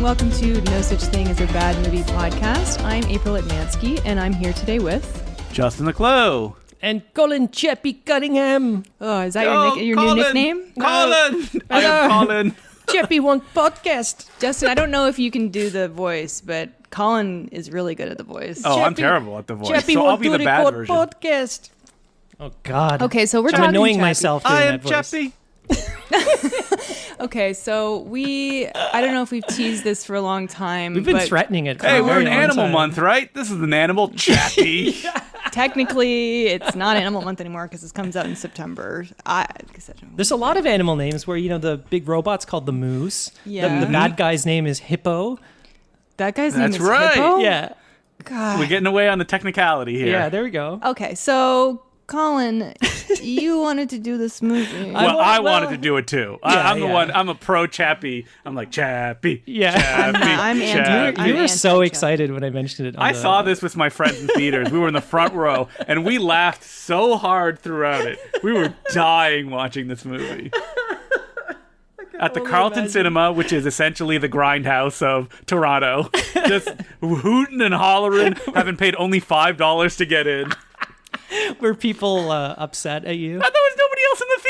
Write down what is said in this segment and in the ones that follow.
welcome to No Such Thing as a Bad Movie podcast. I'm April Atmansky, and I'm here today with... Justin Leclos. And Colin Chappie Cunningham. Oh, is that your new nickname? Colin! I am Colin. Chappie Want Podcast. Justin, I don't know if you can do the voice, but Colin is really good at the voice. Oh, I'm terrible at the voice, Chappie so I'll be the bad version. Podcast. Oh, God. Okay, so we're I'm talking annoying Chappie. myself doing I that am voice. Chappie. Okay, so I don't know if we've teased this for a long time. We've been but threatening it for Hey, a we're very in long Animal time. Month, right? This is an animal, Chappie. technically, it's not Animal Month anymore because this comes out in September. There's a lot of animal names where, the big robot's called the moose. Yeah. The bad guy's name is Hippo. That guy's name That's is right. Hippo? Yeah. God. We're getting away on the technicality here. Yeah, there we go. Okay, so Colin, you wanted to do this movie. Well, I well- wanted to do it too. Yeah, I'm the yeah. one. I'm a pro Chappie. I'm like Chappie. Yeah. Chappie. I'm anti- Chappie. I'm You were so anti-Chappie. excited when I mentioned it. I saw this with my friends in theaters. We were in the front row, and we laughed so hard throughout it. We were dying watching this movie. At the Carlton Cinema, which is essentially the grindhouse of Toronto. Just hooting and hollering, having paid only $5 to get in. Were people upset at you? There was nobody else in the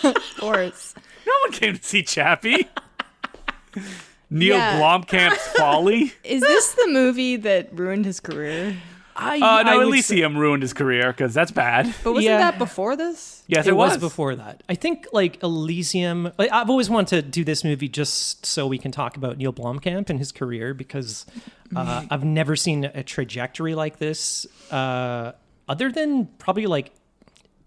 theater. Of course. No one came to see Chappie. Neill Yeah. Blomkamp's Folly. Is this the movie that ruined his career? I No, would Elysium ruined his career because that's bad. But wasn't Yeah. that before this? Yes, It was before that. I think Elysium. I've always wanted to do this movie just so we can talk about Neill Blomkamp and his career because I've never seen a trajectory like this, other than probably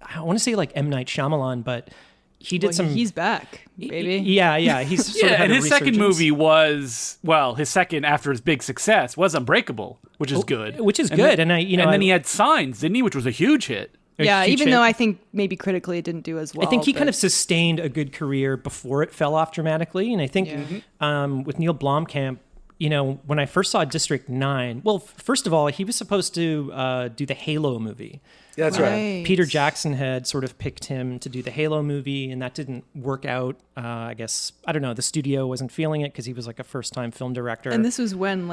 I want to say M. Night Shyamalan, but he did some. He's back, baby. Yeah. He's sort of had And a his second resurgence. movie was, his second after his big success was Unbreakable, which is good. Which is good, Then, and then he had Signs, didn't he? Which was a huge hit. Yeah, huge even hit. though I think maybe critically it didn't do as well. I think he but- kind of sustained a good career before it fell off dramatically. And I think with Neill Blomkamp, when I first saw District 9, well, first of all, he was supposed to do the Halo movie. That's Right. Peter Jackson had sort of picked him to do the Halo movie, and that didn't work out. I guess, I don't know, the studio wasn't feeling it because he was a first-time film director. And this was when,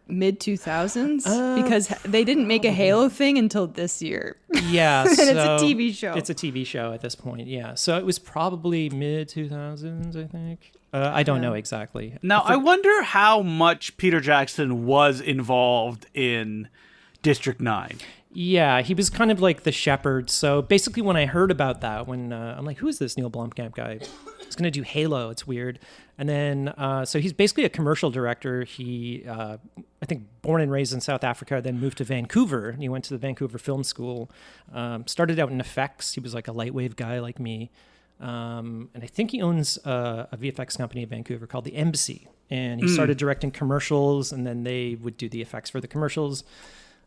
mid 2000s? Because they didn't make a Halo thing until this year. Yeah, And it's a so TV show. It's a TV show at this point, yeah. So it was probably mid-2000s, I think. I don't know exactly. Now, I wonder how much Peter Jackson was involved in District 9. Yeah, he was kind of like the shepherd. So basically when I heard about that, when I'm like, who is this Neill Blomkamp guy? He's going to do Halo. It's weird. And then, so he's basically a commercial director. He, I think, born and raised in South Africa, then moved to Vancouver. And he went to the Vancouver Film School. Started out in effects. He was like a lightwave guy like me. And I think he owns a VFX company in Vancouver called The Embassy. And he started directing commercials, and then they would do the effects for the commercials.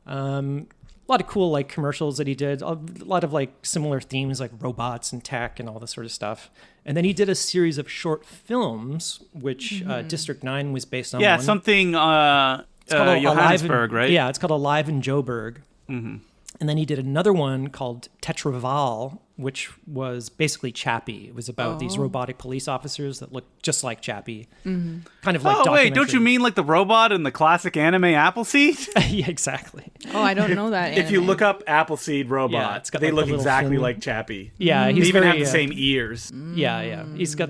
A lot of cool commercials that he did, a lot of similar themes like robots and tech and all this sort of stuff. And then he did a series of short films, which District 9 was based on. Yeah, one. something It's called Johannesburg, right? Yeah, it's called Alive in Joburg. Mm-hmm. And then he did another one called Tetraval, which was basically Chappie. It was about these robotic police officers that looked just like Chappie. Mm-hmm. Kind of like Oh, wait, don't you documentary. mean like the robot in the classic anime Appleseed? Yeah, exactly. Oh, I don't know that. If you anime. look up Appleseed robot, Yeah, it's got, they like, look the little exactly fin. like Chappie. Yeah, They he's even very, have the same ears. Yeah. He's got.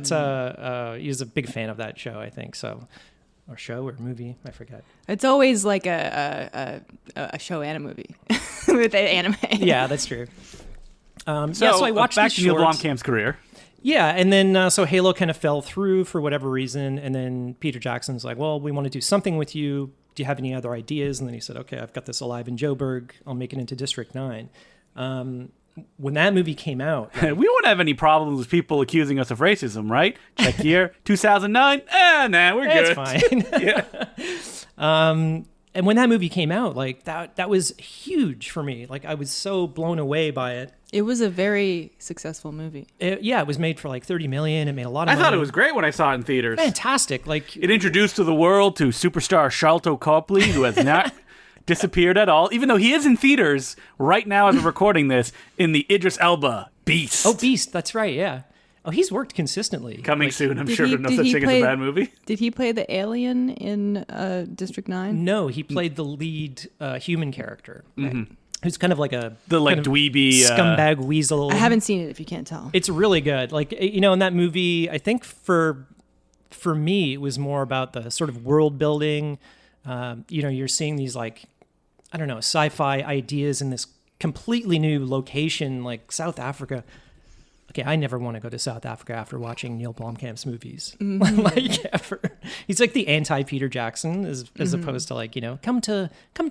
He's a big fan of that show, I think. So, or show or movie, I forget. It's always like a show and a movie with an anime. Yeah, that's true. So, so I watched back these to Neill shorts. Blomkamp's career. Yeah, and then so Halo kind of fell through for whatever reason, and then Peter Jackson's like, "Well, we want to do something with you. Do you have any other ideas?" And then he said, "Okay, I've got this Alive in Joburg. I'll make it into District 9." When that movie came out, We won't have any problems with people accusing us of racism, right? Check year 2009. Nah, we're good. it's fine. And when that movie came out, that was huge for me. I was so blown away by it. It was a very successful movie. It was made for $30 million. It made a lot of I money. thought it was great when I saw it in theaters. fantastic. It introduced to the world to superstar Sharlto Copley, who has not disappeared at all, even though he is in theaters right now as we're recording this in the Idris Elba Beast. Oh, Beast. That's right. Yeah. Oh, he's worked consistently. Coming soon, I'm Did sure. he- No did such he thing as play- a bad movie. Did he play the alien in District 9? No, he played the lead human character, who's kind of like a The like kind of dweeby scumbag weasel. I haven't seen it, if you can't tell. It's really good. Like, you know, in that movie, I think for me, it was more about the sort of world building. You know, you're seeing these like, I don't know, sci-fi ideas in this completely new location, like South Africa. Okay, I never want to go to South Africa after watching Neill Blomkamp's movies. Like ever. He's like the anti-Peter Jackson as opposed to like, you know, come to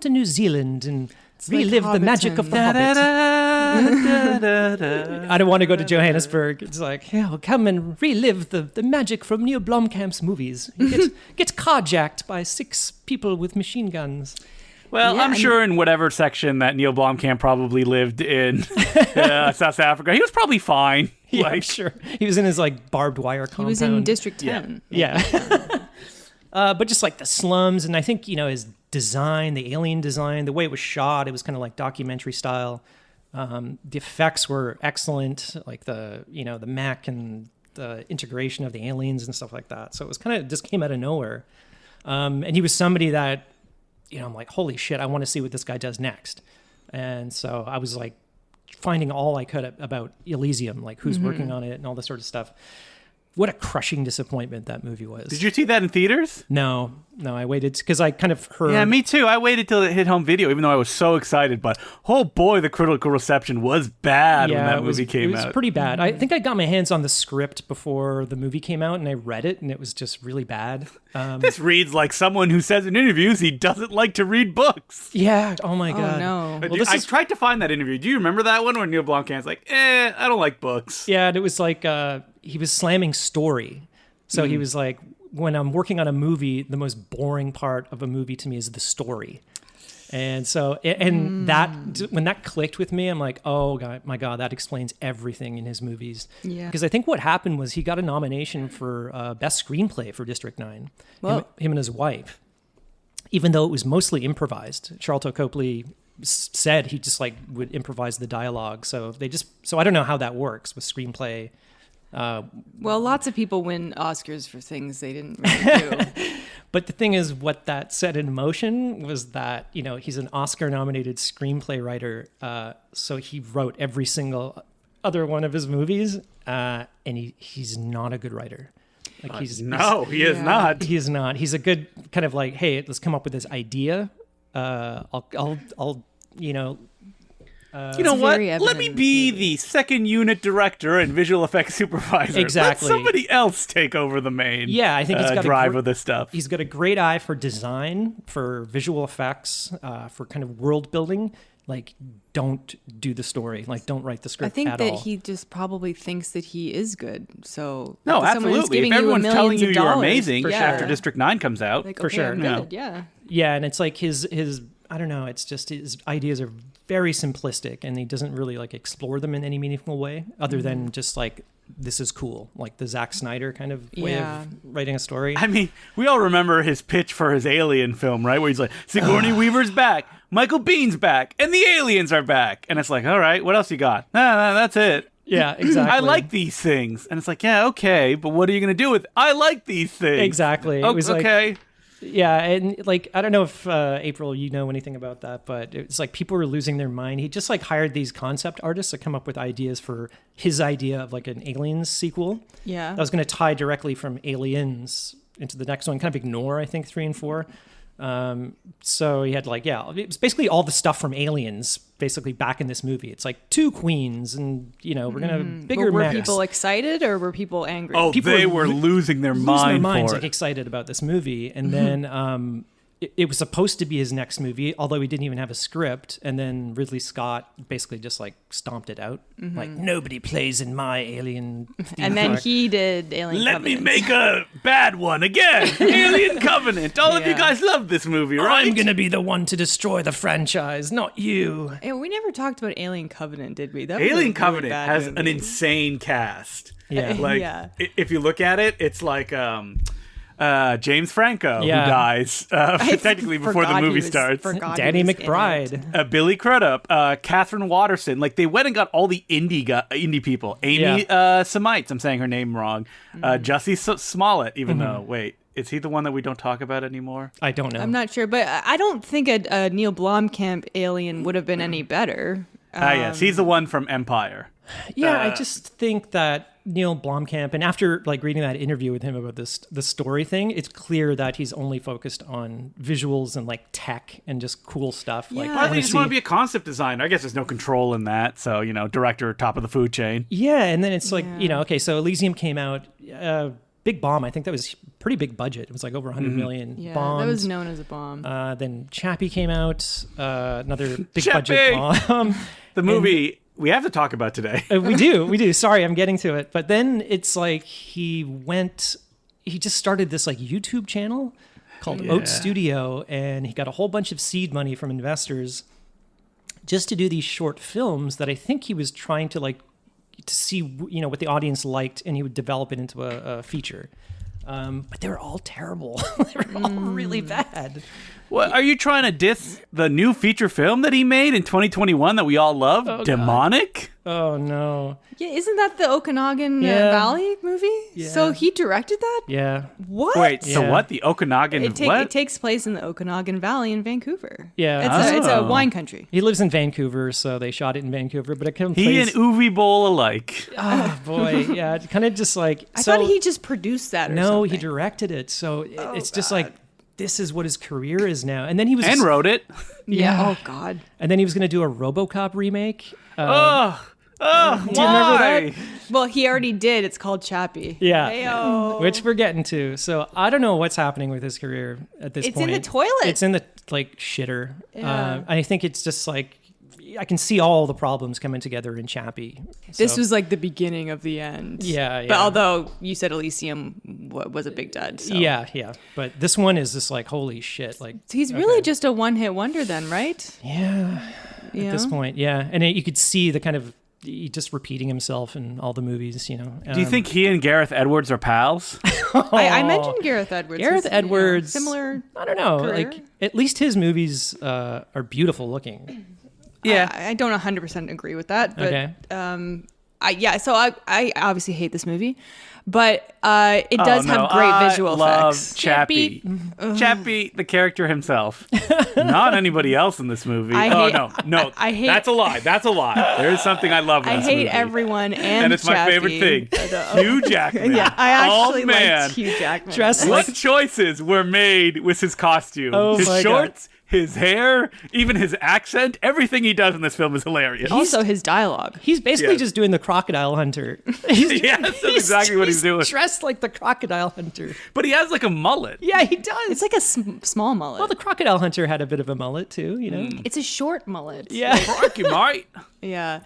New Zealand and relive the magic of the Hobbit. I don't want to go to Johannesburg. It's like, yeah, well, come and relive the magic from Neill Blomkamp's movies. You get carjacked by 6 people with machine guns. Well, Yeah, I'm sure in whatever section that Neill Blomkamp probably lived in South Africa, he was probably fine. Yeah, Like, I'm sure. He was in his like barbed wire compound. He was in District 10. Yeah. But just like the slums, and I think, you know, his design, the alien design, the way it was shot, it was kind of like documentary style. The effects were excellent, like the, you know, the mech and the integration of the aliens and stuff like that. So it was kind of just came out of nowhere. And he was somebody that, you know, I'm like, holy shit, I want to see what this guy does next. And so I was like finding all I could about Elysium, like who's working on it and all this sort of stuff. What a crushing disappointment that movie was. did you see that in theaters? No, I waited because I kind of heard. Yeah, me too. I waited till it hit home video, even though I was so excited. But oh boy, the critical reception was bad when that movie came It was out. pretty bad. I think I got my hands on the script before the movie came out, and I read it, and it was just really bad. This reads like someone who says in interviews he doesn't like to read books. Yeah. Oh my god. Oh, no. Well, this I is tried to find that interview. Do you remember that one where Neill Blomkamp's like, I don't like books. Yeah, and it was like he was slamming story. So he was like, when I'm working on a movie, the most boring part of a movie to me is the story. And so, that when that clicked with me, I'm like, oh god, my god, that explains everything in his movies. Yeah. Because I think what happened was he got a nomination for best screenplay for District 9. Whoa. Him and his wife, even though it was mostly improvised. Charlton Copley said he just like would improvise the dialogue. So I don't know how that works with screenplay. Well, lots of people win Oscars for things they didn't really do. But the thing is, what that set in motion was that, you know, he's an Oscar-nominated screenplay writer, so he wrote every single other one of his movies, and he's not a good writer. Like He is not. He is not. He's a good kind of like, hey, let's come up with this idea. I'll you know. You know what? very Let me evident be in this movie. the second unit director and visual effects supervisor. Exactly. Let somebody else take over the main Yeah, I think he's got drive of this stuff. He's got a great eye for design, for visual effects, for kind of world building. Like, don't do the story. Like, don't write the I script think at that all. he just probably thinks that he is good. So No, if someone is absolutely. giving If you everyone's telling millions you of you're dollars, amazing yeah. after District 9 comes out, Like, For okay, sure. I'm Yeah. good. Yeah. Yeah, and it's like his I don't know, it's just his ideas are very simplistic, and he doesn't really like explore them in any meaningful way other than just like, this is cool, like the Zack Snyder kind of way Yeah. of writing a story. I mean, we all remember his pitch for his Alien film, right? Where he's like, Sigourney Weaver's back, Michael Bihn's back, and the aliens are back. And it's like, all right, what else you got? Nah, that's it. Yeah, exactly. I like these things. And it's like, yeah, okay, but what are you going to do with I like these things? Exactly. Oh, It was like, okay. yeah, and like, I don't know if April, you know anything about that, but it's like people were losing their mind. He just like hired these concept artists to come up with ideas for his idea of like an Aliens sequel. Yeah. That was going to tie directly from Aliens into the next one, kind of ignore, I think, 3 and 4. So he had like, yeah, it was basically all the stuff from Aliens basically back in this movie. It's like 2 queens and, you know, we're going to have bigger But were mechs. people excited or were people angry? Oh, people they were were losing their losing their mind minds, for like it. excited about this movie. And then it was supposed to be his next movie, although he didn't even have a script. And then Ridley Scott basically just like stomped it out. Like, nobody plays in my Alien theme and then park. he did Alien Let me Covenant. make a bad one again. Alien Covenant. All of you Yeah. guys love this movie, right? I'm going to be the one to destroy the franchise, not you. Hey, we never talked about Alien Covenant, did we? That was a Alien really Covenant bad has movie. an insane cast. Yeah. Like, Yeah. if you look at it, it's like James Franco, Yeah. who dies technically before the movie starts. Danny McBride. Billy Crudup, Catherine Watterson. Like, they went and got all the indie people. Amy Semites, I'm saying her name wrong. Jussie Smollett, even though, wait, is he the one that we don't talk about anymore? I don't know. I'm not sure, but I don't think a Neill Blomkamp alien would have been any better. Yes, he's the one from Empire. Yeah, I just think that Neill Blomkamp, and after like reading that interview with him about the story thing, it's clear that he's only focused on visuals and like tech and just cool stuff. Like, I think he just want to be a concept designer. I guess there's no control in that. So, director, top of the food chain. Yeah, and then it's like, okay, so Elysium came out, big bomb. I think that was pretty big budget. It was like over 100 million. Yeah, bombed. that was known as a bomb. Then Chappie came out, another big Chappie! budget bomb. The movie we have to talk about today. We do. Sorry, I'm getting to it. But then it's like he just started this like YouTube channel called Oat Studio, and he got a whole bunch of seed money from investors just to do these short films that I think he was trying to to see, what the audience liked, and he would develop it into a feature. But they were all terrible. They were all really bad. What, are you trying to diss the new feature film that he made in 2021 that we all love? Demonic? Oh, no. Yeah, isn't that the Okanagan Yeah. Valley movie? Yeah. So he directed that? Yeah. What? Wait, so Yeah. what? The Okanagan what? It takes place in the Okanagan Valley in Vancouver. Yeah. It's a Oh. wine country. He lives in Vancouver, so they shot it in Vancouver, but it kind of He and Uwe Boll alike. oh, boy. Yeah, it kind of just like... I thought he just produced that or No, something. he directed it. So it's just like, this is what his career is now. And then he was... And wrote it. Yeah. Oh, God. And then he was going to do a RoboCop remake. Do you remember that? Well, he already did. It's called Chappie. Yeah. Heyo. Which we're getting to. So I don't know what's happening with his career at this It's point. in the toilet. It's in the shitter. Yeah. I think it's just like, I can see all the problems coming together in Chappie. This So- was like the beginning of the end. Yeah, But yeah. although you said Elysium was a big dud. So. Yeah. But this one is just like, holy shit. Like, So he's really just a one-hit wonder then, right? yeah, You at this know? point. Yeah. And you could see the kind of, he just repeating himself in all the movies, Do you think he and Gareth Edwards are pals? I mentioned Gareth Edwards. Gareth He's, Edwards, similar. I don't know. career. Like, at least his movies are beautiful looking. Yeah. I don't 100% agree with that. But, Okay. So I obviously hate this movie, but it does have great visual love effects. Chappie. Chappie, the character himself. Not anybody else in this movie. No. I hate- That's a lie. That's a lie. There is something I love in I this hate movie. everyone and it's my Chappie. favorite thing. Hugh Jackman. Yeah, I actually man. liked Hugh Jackman. Dressed What choices were made with his costume? Oh his my God. shorts, his hair, even his accent, everything he does in this film is hilarious. Also, his dialogue. He's basically Yes. just doing the crocodile hunter. Yes, that's exactly what he's doing. Dressed like the crocodile hunter. But he has like a mullet. Yeah, he does. It's like a small mullet. well, the crocodile hunter had a bit of a mullet too, you know. It's a short mullet. Yeah. Crikey, mate. Yeah.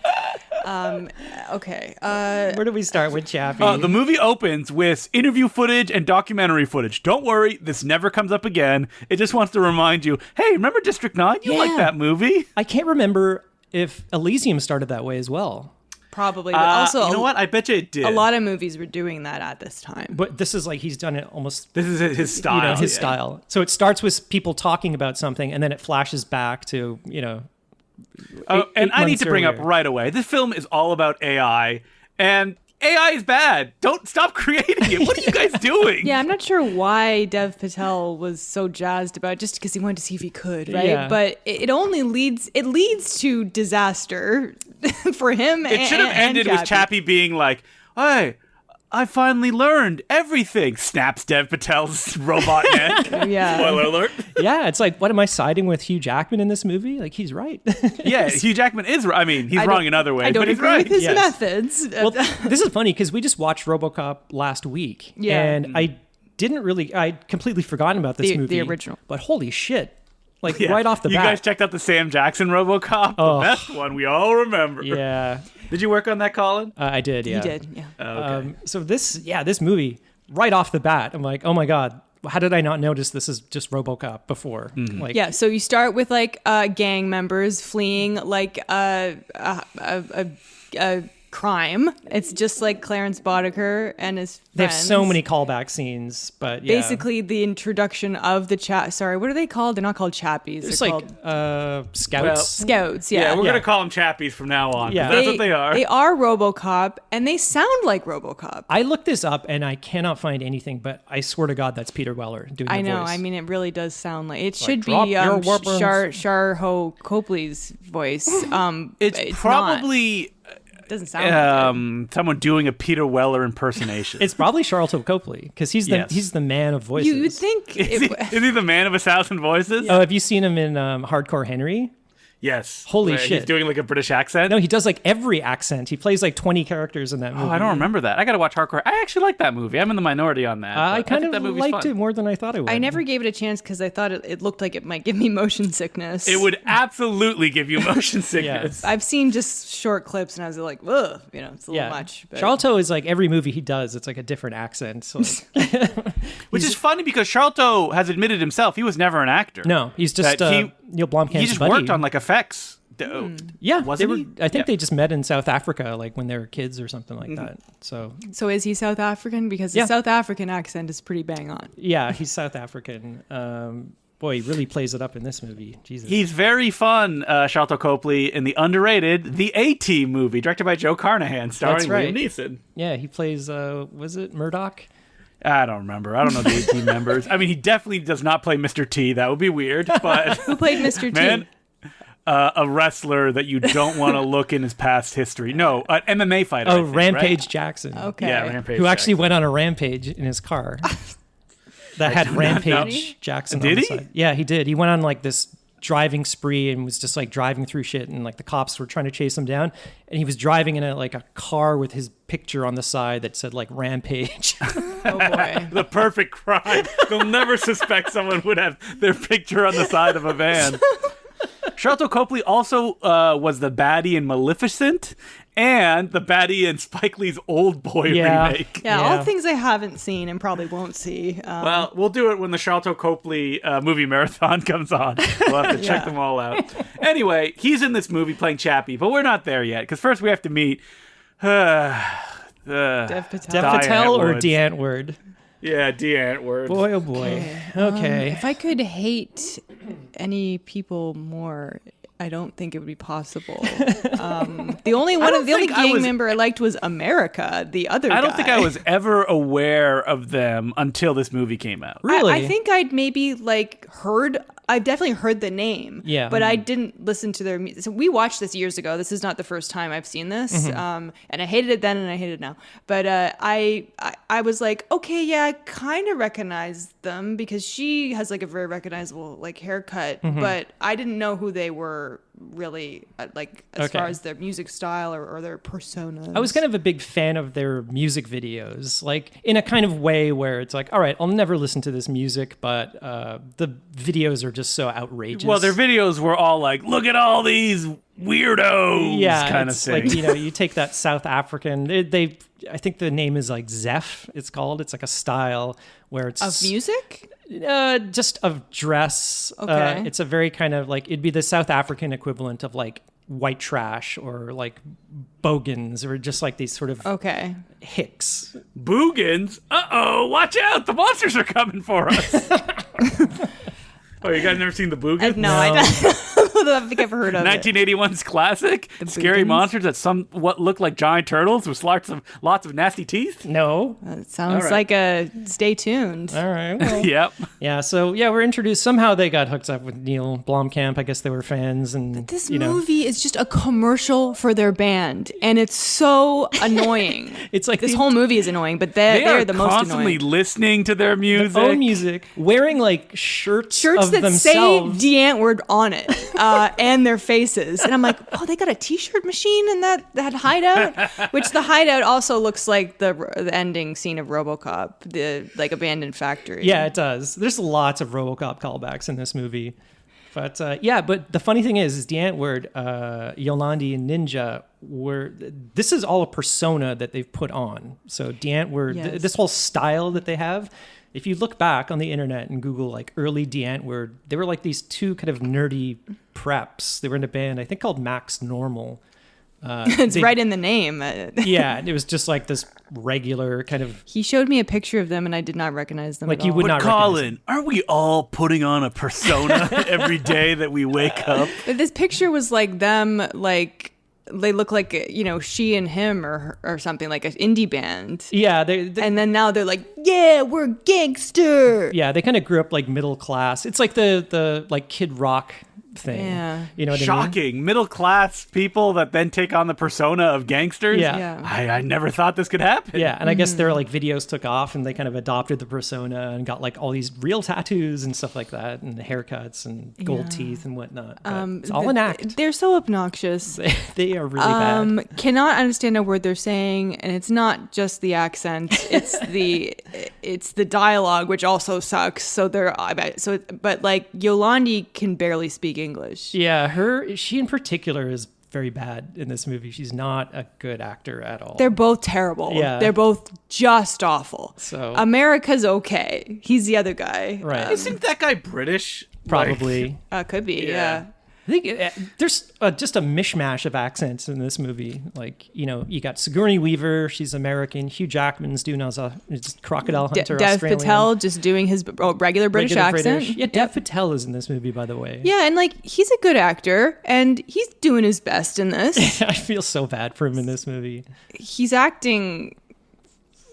Okay. Where do we start with Chappie? The movie opens with interview footage and documentary footage. Don't worry, this never comes up again. It just wants to remind you, hey, remember District 9? You like Yeah. that movie? I can't remember if Elysium started that way as well. Probably. But also, you know what? I bet you it did. a lot of movies were doing that at this time. But this is like he's done it almost This is his style. his yeah. style. So it starts with people talking about something and then it flashes back to, Oh, and eight I need months to bring up earlier. right away, this film is all about AI, and AI is bad. Don't stop creating it. What are you guys doing? Yeah, I'm not sure why Dev Patel was so jazzed about it, just because he wanted to see if he could, right? Yeah. But it only leads to disaster for him. It should have ended with Chappie being like, hey, I finally learned everything. Snaps Dev Patel's robot neck. Yeah. Spoiler alert. Yeah, it's like, what am I siding with Hugh Jackman in this movie? Like, he's right. Yeah, Hugh Jackman is. I mean, he's wrong in other ways, I don't but he's agree right. with his Yes. methods. Well, this is funny because we just watched RoboCop last week. Yeah. And I'd completely forgotten about this The movie. original. But holy shit. Like, Yeah. right off the you bat. guys checked out the Sam Jackson RoboCop, Oh. the best one we all remember. Yeah. Did you work on that, Colin? I did, yeah. He did, yeah. Okay. So this movie, right off the bat, I'm like, oh my God, how did I not notice this is just RoboCop before? Like, Yeah, so you start with like gang members fleeing like a crime. It's just like Clarence Boddicker and his friends. They have so many callback scenes, but yeah. Basically, the introduction of the Sorry, what are they called? They're not called Chappies. There's They're like called scouts. Scouts. Yeah, Yeah, we're gonna call them Chappies from now on. Yeah. That's what they are. They are RoboCop, and they sound like RoboCop. I looked this up and I cannot find anything, but I swear to God, that's Peter Weller doing the I know. voice. I mean, it really does sound like it should drop be your weapons. Shar-Ho Copley's voice. It's probably It doesn't sound like someone doing a Peter Weller impersonation. It's probably Charlton Copley because he's the man of voices. You would think is he the man of 1,000 voices? Oh, have you seen him in Hardcore Henry? Yes. Holy Where shit. He's doing like a British accent. No, he does like every accent. He plays like 20 characters in that movie. Oh, I don't remember that. I got to watch Hardcore. I actually like that movie. I'm in the minority on that. I kind think of that movie's liked fun. it more than I thought it would. I never gave it a chance because I thought it looked like it might give me motion sickness. It would absolutely give you motion sickness. I've seen just short clips and I was like, ugh, it's a little much. But Charlton is like every movie he does, it's like a different accent. So Which is funny because Charlton has admitted himself he was never an actor. no, he's just Neill Blomkamp's He just buddy. worked on like effects. Yeah, Wasn't he? I think they just met in South Africa, like when they were kids or something like that. So is he South African? Because the South African accent is pretty bang on. yeah, he's South African. Boy, he really plays it up in this movie. Jesus. He's very fun, Charlton Copley, in the underrated The A-Team movie, directed by Joe Carnahan, starring That's right. Liam Neeson. Yeah, he plays, was it Murdoch? I don't remember. I don't know the A-Team members. I mean, he definitely does not play Mr. T. That would be weird. But Who played Mr. man, T? a wrestler that you don't want to look in his past history. No, an MMA fighter. I Oh, think, Rampage right? Jackson. Okay. Yeah, Rampage. Who actually Jackson. went on a rampage in his car. That had do not Rampage know. Jackson Did on the he? side. Yeah, he did. He went on like this driving spree and was just like driving through shit, and like the cops were trying to chase him down, and he was driving in a car with his picture on the side that said like Rampage. Oh boy. The perfect crime. They'll never suspect someone would have their picture on the side of a van. Charlton Copley also was the baddie in Maleficent and the baddie in Spike Lee's Old Boy remake. Yeah, Yeah. all things I haven't seen and probably won't see. Well, we'll do it when the Charlton Copley movie marathon comes on. We'll have to check them all out. Anyway, he's in this movie playing Chappie, but we're not there yet because first we have to meet Dev Dev Patel. Patel or Antwoord. Antwoord? Yeah, Antwoord. Boy, oh boy. Okay. If I could hate any people more, I don't think it would be possible. The only gang member I liked was America, the other guy. I don't think I was ever aware of them until this movie came out. Really? I think I'd maybe I've definitely heard the name. Yeah. But I didn't listen to their music. So we watched this years ago. This is not the first time I've seen this. And I hated it then and I hate it now. But I was like, okay, yeah, I kind of recognize them because she has like a very recognizable like haircut. But I didn't know who they were really as far as their music style or their personas. I was kind of a big fan of their music videos, like in a kind of way where it's like, all right, I'll never listen to this music, but the videos are just so outrageous. Well, their videos were all like, look at all these weirdos kind of it's thing. like, you take that South African, I think the name is like Zeph, it's called. It's like a style where it's... Of music? Just of dress. Okay. It's a very kind of like, it'd be the South African equivalent of like white trash or like bogans or just like these sort of Okay. hicks. Boogans? Uh-oh, watch out. The monsters are coming for us. Oh, you guys never seen the Boogans? No, I don't think I've heard of it. 1981's classic. Scary Boogans? monsters that what look like giant turtles with lots of nasty teeth. No. It sounds All right. like a stay tuned. All right. Well, Yep. yeah. So yeah, we're introduced. Somehow they got hooked up with Neill Blomkamp. I guess they were fans, and This movie is just a commercial for their band, and it's so annoying. It's like this the- whole movie is annoying, but They they're are the most constantly annoying. listening to their music. own music, wearing like shirts Shirts of that say themselves. "The Antwoord" on it, and their faces, and I'm like, oh, they got a T-shirt machine in that hideout, which the hideout also looks like the ending scene of RoboCop, the like abandoned factory. Yeah, it does. There's lots of RoboCop callbacks in this movie. But but the funny thing is the Antwoord, Yolandi and Ninja this is all a persona that they've put on. So the Antwoord, Yes. this whole style that they have, if you look back on the internet and Google like early the Antwoord, they were like these two kind of nerdy preps. They were in a band, I think called Max Normal. It's right in the name. Yeah, it was just like this regular kind of. He showed me a picture of them, and I did not recognize them. Like at you all. would But not recognize Colin, aren't we all putting on a persona every day that we wake up? But this picture was like them, like they look like she and him or something, like an indie band. Yeah, And then now they're like, yeah, we're gangster. yeah, they kind of grew up like middle class. It's like the like Kid Rock thing. Yeah. You know what I mean? Shocking. Middle class people that then take on the persona of gangsters. Yeah. Yeah. I never thought this could happen. Yeah, and I guess their like videos took off, and they kind of adopted the persona and got like all these real tattoos and stuff like that, and haircuts and gold teeth and whatnot. But it's all an act. They're so obnoxious. They are really bad. Cannot understand a word they're saying, and it's not just the accent; it's the dialogue, which also sucks. So but like Yolandi can barely speak English. Yeah, she in particular is very bad in this movie. She's not a good actor at all. They're both terrible. Yeah. They're both just awful. So- America's okay. He's the other guy. Right. Isn't that guy British? Probably. Could be. Yeah. Yeah. I think there's just a mishmash of accents in this movie. Like, you got Sigourney Weaver, she's American. Hugh Jackman's doing as a crocodile hunter, Dev Australian. Patel just doing his regular British accent. Yeah, Dev Patel is in this movie, by the way. Yeah, and like he's a good actor, and he's doing his best in this. I feel so bad for him in this movie. He's acting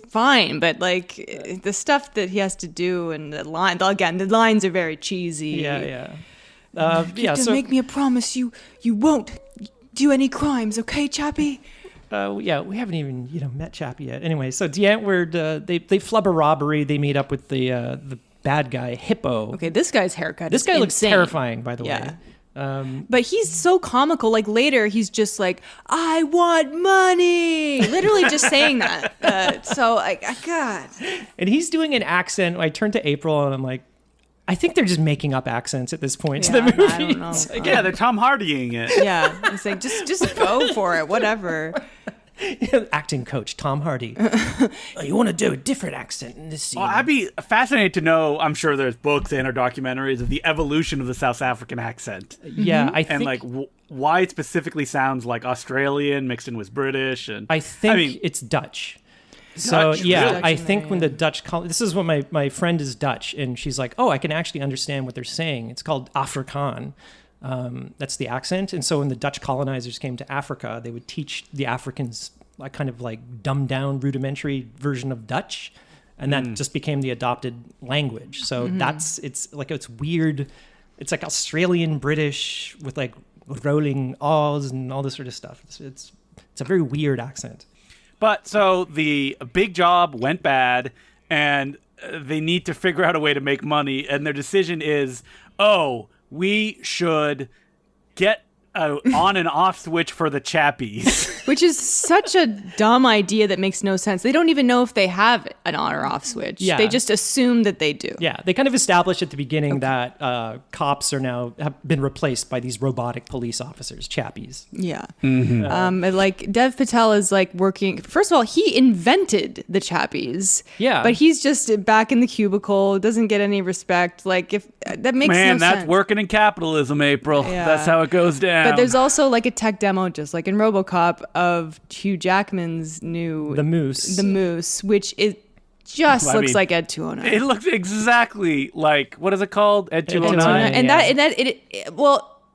fine, but like the stuff that he has to do and the lines are very cheesy. Yeah. Just make me a promise you won't do any crimes, okay, Chappie? Yeah, we haven't even met Chappie yet. Anyway, so the Antwoord, they flub a robbery. They meet up with the bad guy Hippo. Okay, this guy's haircut. This is guy looks insane. terrifying, by the Yeah. way. But he's so comical. Like later, he's just like, "I want money," literally just saying that. God. And he's doing an accent. I turned to April and I'm like, I think they're just making up accents at this point in the movie. I don't know. It's like, Yeah, they're Tom Hardying it. Yeah, it's like just go for it, whatever. acting coach Tom Hardy. You want to do a different accent in this scene? Well, I'd be fascinated to know, I'm sure there's books and or documentaries of the evolution of the South African accent. Yeah, I think. And like why it specifically sounds like Australian mixed in with British. And I think mean, it's Dutch. So Dutch, yeah, really? I think when the Dutch this is what my friend is Dutch, and she's like, oh, I can actually understand what they're saying. It's called Afrikaan. That's the accent. And so when the Dutch colonizers came to Africa, they would teach the Africans a kind of like dumbed down rudimentary version of Dutch. And that just became the adopted language. So it's weird. It's like Australian British with like rolling R's and all this sort of stuff. It's a very weird accent. But so the big job went bad, and they need to figure out a way to make money. And their decision is, we should get an on and off switch for the Chappies. Which is such a dumb idea that makes no sense. They don't even know if they have an on or off switch. Yeah. They just assume that they do. Yeah, they kind of established at the beginning that cops have been replaced by these robotic police officers, Chappies. Yeah. Like Dev Patel is like working. First of all, he invented the Chappies. Yeah. But he's just back in the cubicle, doesn't get any respect. Like if that makes no sense. That's working in capitalism, April. Yeah. That's how it goes down. But there's also like a tech demo, just like in RoboCop, of Hugh Jackman's new The Moose, which it just looks like Ed 209. It looks exactly like, what is it called? Ed 209? And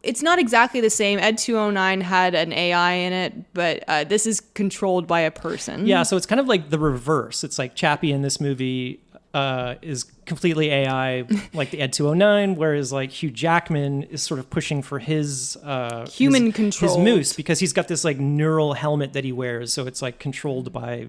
it's not exactly the same. Ed 209 had an AI in it, but this is controlled by a person. Yeah, so it's kind of like the reverse. It's like Chappie in this movie is completely AI, like the Ed 209, whereas like Hugh Jackman is sort of pushing for his human his control, Moose, because he's got this like neural helmet that he wears, so it's like controlled by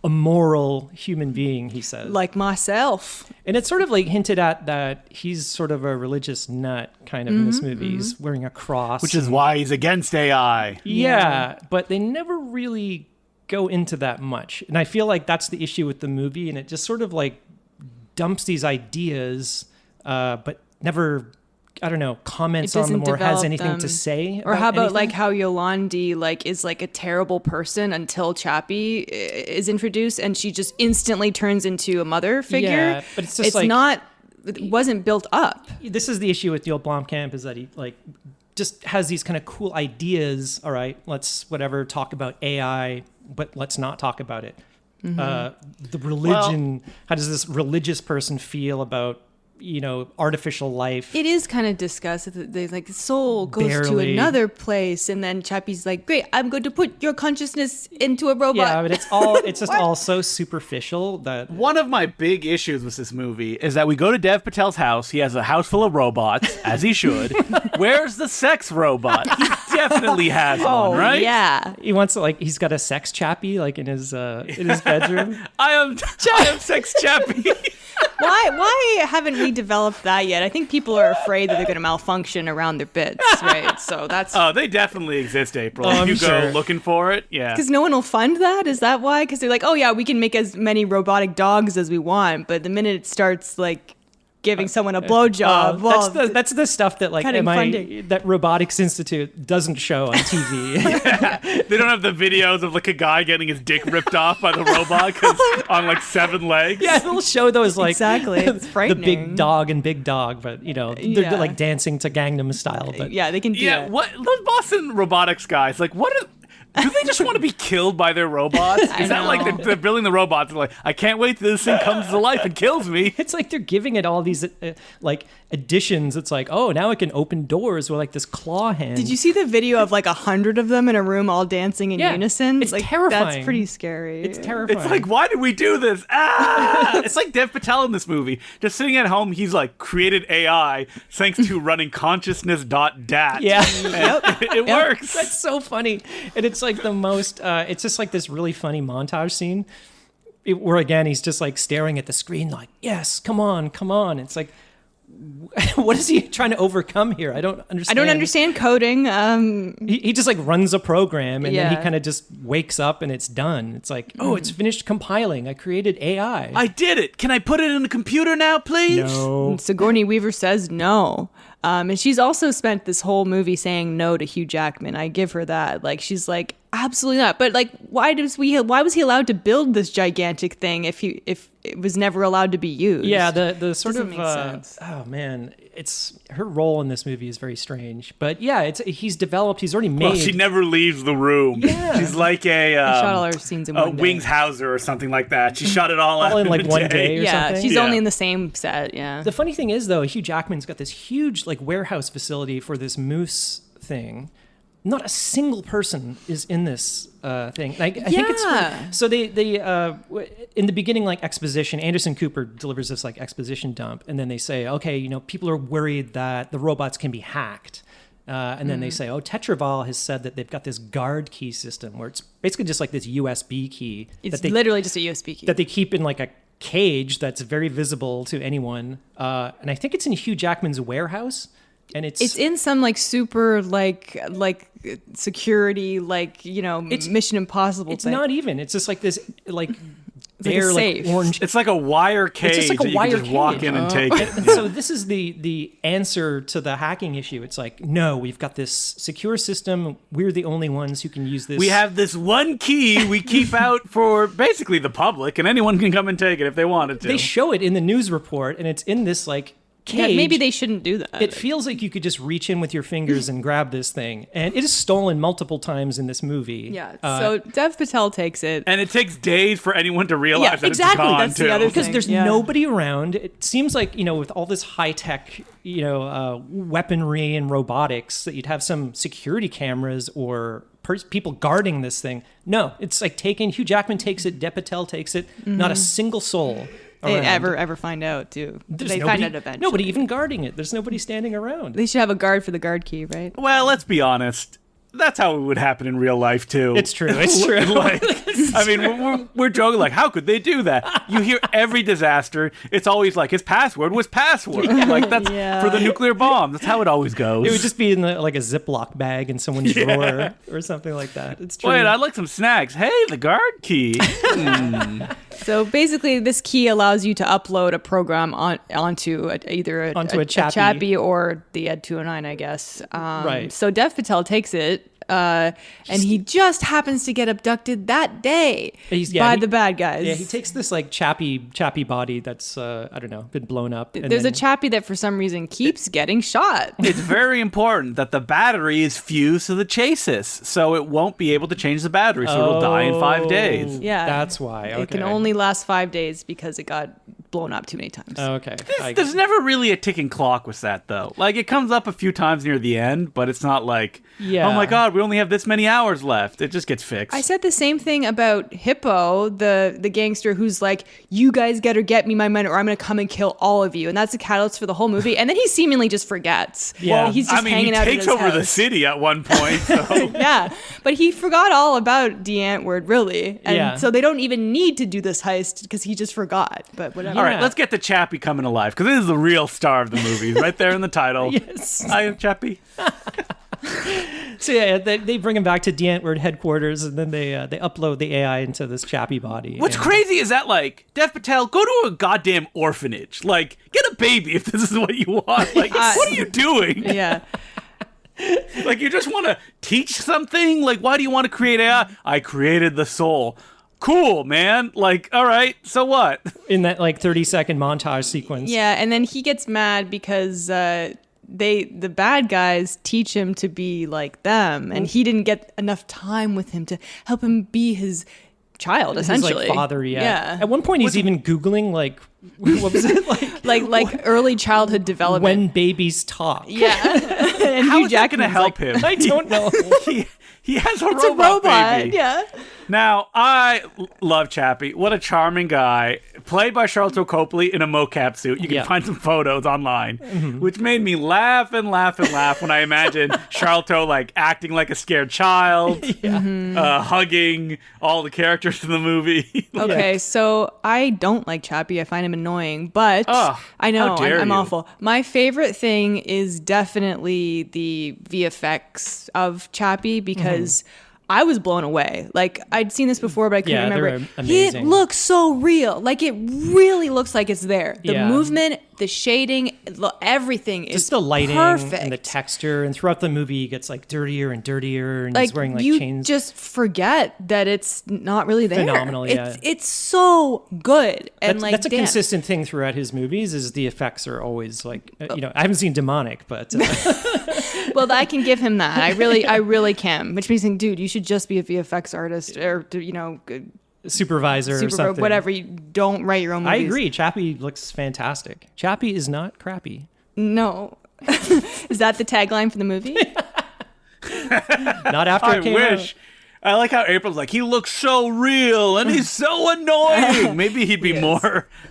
a moral human being, he says, like myself. and it's sort of like hinted at that he's sort of a religious nut kind of in this movie. He's wearing a cross, Which is why he's against AI. yeah, but they never really go into that much, and I feel like that's the issue with the movie, and it just sort of like dumps these ideas, but never, I don't know, comments on them or has anything to say. Or how about anything. like how Yolandi like is like a terrible person until Chappie is introduced, and she just instantly turns into a mother figure. Yeah, but it's just like, not. It wasn't built up. This is the issue with Neill Blomkamp, is that he like just has these kind of cool ideas. All right, let's talk about AI, but let's not talk about it. The religion. How does this religious person feel about artificial life? It is kind of discussed. They like the soul goes to Barely. another place, and then Chappie's like, "Great, I'm going to put your consciousness into a robot." Yeah, but it's just all so superficial that One of my big issues with this movie is that we go to Dev Patel's house. He has a house full of robots, as he should. Where's the sex robot? He definitely has one, right? Yeah. he wants to, like, he's got a sex Chappie like in his bedroom. I am sex Chappie. Why haven't we developed that yet? I think people are afraid that they're going to malfunction around their bits, right? So that's Oh, they definitely exist, April. Oh, If I'm you sure. go looking for it, yeah. because no one will fund that. Is that why? Because they're like, oh yeah, we can make as many robotic dogs as we want, but the minute it starts like giving someone a blowjob, well, that's the stuff that, like, cutting funding. that Robotics Institute doesn't show on TV. They don't have the videos of like a guy getting his dick ripped off by the robot 'cause on like 7 legs. Yeah, they'll show those, like, Exactly. It's the frightening. big dog and big dog, but they're Yeah. like dancing to Gangnam Style. But yeah, they can do Yeah, that. what those Boston robotics guys, like do they just want to be killed by their robots? Is that like know. they're building the robots? They're like, I can't wait till this thing comes to life and kills me. it's like they're giving it all these like additions. It's like, oh, now it can open doors with like this claw hand. Did you see the video of like 100 of them in a room all dancing in Yeah, unison? it's like, terrifying. That's pretty scary. It's terrifying. It's like, why did we do this? Ah! It's like Dev Patel in this movie. Just sitting at home, he's like created AI thanks to running consciousness.dat. Yeah. It works. That's so funny. And it's like the most, it's just like this really funny montage scene where, again, he's just like staring at the screen like, yes, come on, come on. It's like, what is he trying to overcome here? I don't understand. I don't understand coding. He just like runs a program and then he Yeah. kind of just wakes up and it's done. It's like, oh, it's finished compiling. I created AI. I did it. Can I put it in the computer now, please? No. Sigourney Weaver says no. And she's also spent this whole movie saying no to Hugh Jackman. I give her that. Like, she's like, absolutely not. But like, why was he allowed to build this gigantic thing if it was never allowed to be used? Yeah, the sort Doesn't of make sense. oh man, it's her role in this movie is very strange. But yeah, he's already made. Well, she never leaves the room. Yeah. She's like a shot all her scenes in one day. Wings Hauser or something like that. She shot it all out in like a one day or Yeah, something. she's Yeah. only in the same set. Yeah. The funny thing is, though, Hugh Jackman's got this huge like warehouse facility for this moose thing. Not a single person is in this thing. And I think it's so they in the beginning, like, exposition. Anderson Cooper delivers this like exposition dump, and then they say, okay, people are worried that the robots can be hacked. And then they say, oh, Tetraval has said that they've got this guard key system where it's basically just like this USB key. It's that they, literally just a USB key. that they keep in like a cage that's very visible to anyone. And I think it's in Hugh Jackman's warehouse. And it's in some like super like security Mission Impossible. it's thing. not even. It's just like this like like a bare safe. orange. It's like a wire cage just like a that you wire can just walk cage. in and take it. And so this is the answer to the hacking issue. It's like, no, we've got this secure system. We're the only ones who can use this. We have this one key we keep out for basically the public, and anyone can come and take it if they wanted to. They show it in the news report, and it's in this like Yeah, cage. maybe they shouldn't do that. It feels like you could just reach in with your fingers and grab this thing, and it is stolen multiple times in this movie. Yeah. So Dev Patel takes it. and it takes days for anyone to realize that exactly. it's gone, That's the too. other because thing. there's Yeah. nobody around. It seems like, with all this high tech, weaponry and robotics, that you'd have some security cameras or people guarding this thing. No, it's like Hugh Jackman takes it, Dev Patel takes it. Not a single soul. They around. ever find out too. There's They nobody, find out eventually. nobody even guarding it. There's nobody standing around. They should have a guard for the guard key, right? Well, let's be honest. That's how it would happen in real life, too. It's true. It's true. Like, I mean, we're joking, like, how could they do that? You hear every disaster, it's always like, his password was password. Like, that's Yeah. for the nuclear bomb. That's how it always goes. It would just be in like a Ziploc bag in someone's drawer or something like that. It's true. Wait, I'd like some snacks. Hey, the guard key. So basically, this key allows you to upload a program onto either a Chappie. Chappie or the Ed 209, I guess. Right. So Dev Patel takes it and he just happens to get abducted that day by the bad guys. Yeah, he takes this like Chappie body that's I don't know, been blown up. And There's a Chappie that for some reason keeps getting shot. It's very important that the battery is fused to the chassis, so it won't be able to change the battery, so it'll die in 5 days. Yeah, that's why. Okay. It can only last 5 days because it got blown up too many times. Okay. There's never really a ticking clock with that, though. Like, it comes up a few times near the end, but it's not like, oh my god, we only have this many hours left. It just gets fixed. I said the same thing about Hippo, the gangster who's like, you guys gotta get me my money or I'm gonna come and kill all of you. And that's the catalyst for the whole movie. And then he seemingly just forgets. Yeah. Well, he's just hanging out he takes in his over the house. city at one point, so... Yeah, but he forgot all about Antwoord, really. And so they don't even need to do this heist because he just forgot. But whatever. All right, let's get to Chappie coming alive, because this is the real star of the movie, right there in the title. Yes. I am Chappie. So yeah, they bring him back to Antwoord headquarters, and then they upload the AI into this Chappie body. What's crazy is that, like, Dev Patel, go to a goddamn orphanage. Like, get a baby if this is what you want. Like, what are you doing? Yeah. Like, you just want to teach something? Like, why do you want to create AI? I created the soul. Cool, man. Like, all right, so what? In that, like, 30-second montage sequence. Yeah, and then he gets mad because the bad guys teach him to be like them, and he didn't get enough time with him to help him be his child, essentially. His, like, father, yeah. At one point, he's even Googling, like, what was it? Like early childhood development. When babies talk. Yeah. And How Hugh is that going to Jackman's help like, him? I don't know. He has a It's a robot baby. yeah. Now, I love Chappie. What a charming guy. Played by Charlton Copley in a mocap suit. You can find some photos online, which made me laugh and laugh and laugh when I imagined Charlton, like, acting like a scared child, hugging all the characters in the movie. Okay, so I don't like Chappie. I find him annoying, but I know how dare I'm you. awful. My favorite thing is definitely the VFX of Chappie because I was blown away. Like, I'd seen this before, but I couldn't remember. they're amazing. It looks so real. Like, it really looks like it's there. The Yeah. movement, the shading, everything is Just the lighting perfect. and the texture, and throughout the movie, he gets like dirtier and dirtier, and Like, he's wearing like you chains. just forget that it's not really there. Phenomenal, yeah. It's so good. And That's a damn. consistent thing throughout his movies. Is the effects are always like, I haven't seen Demonic, but Well, I can give him that. I really can. Which means, dude, you should just be a VFX artist or supervisor or something. whatever. You don't write your own I movies. agree. Chappie looks fantastic. Chappie is not crappy. No, is that the tagline for the movie? Not after I it came wish. out. I like how April's like, he looks so real and he's so annoying. Maybe he'd be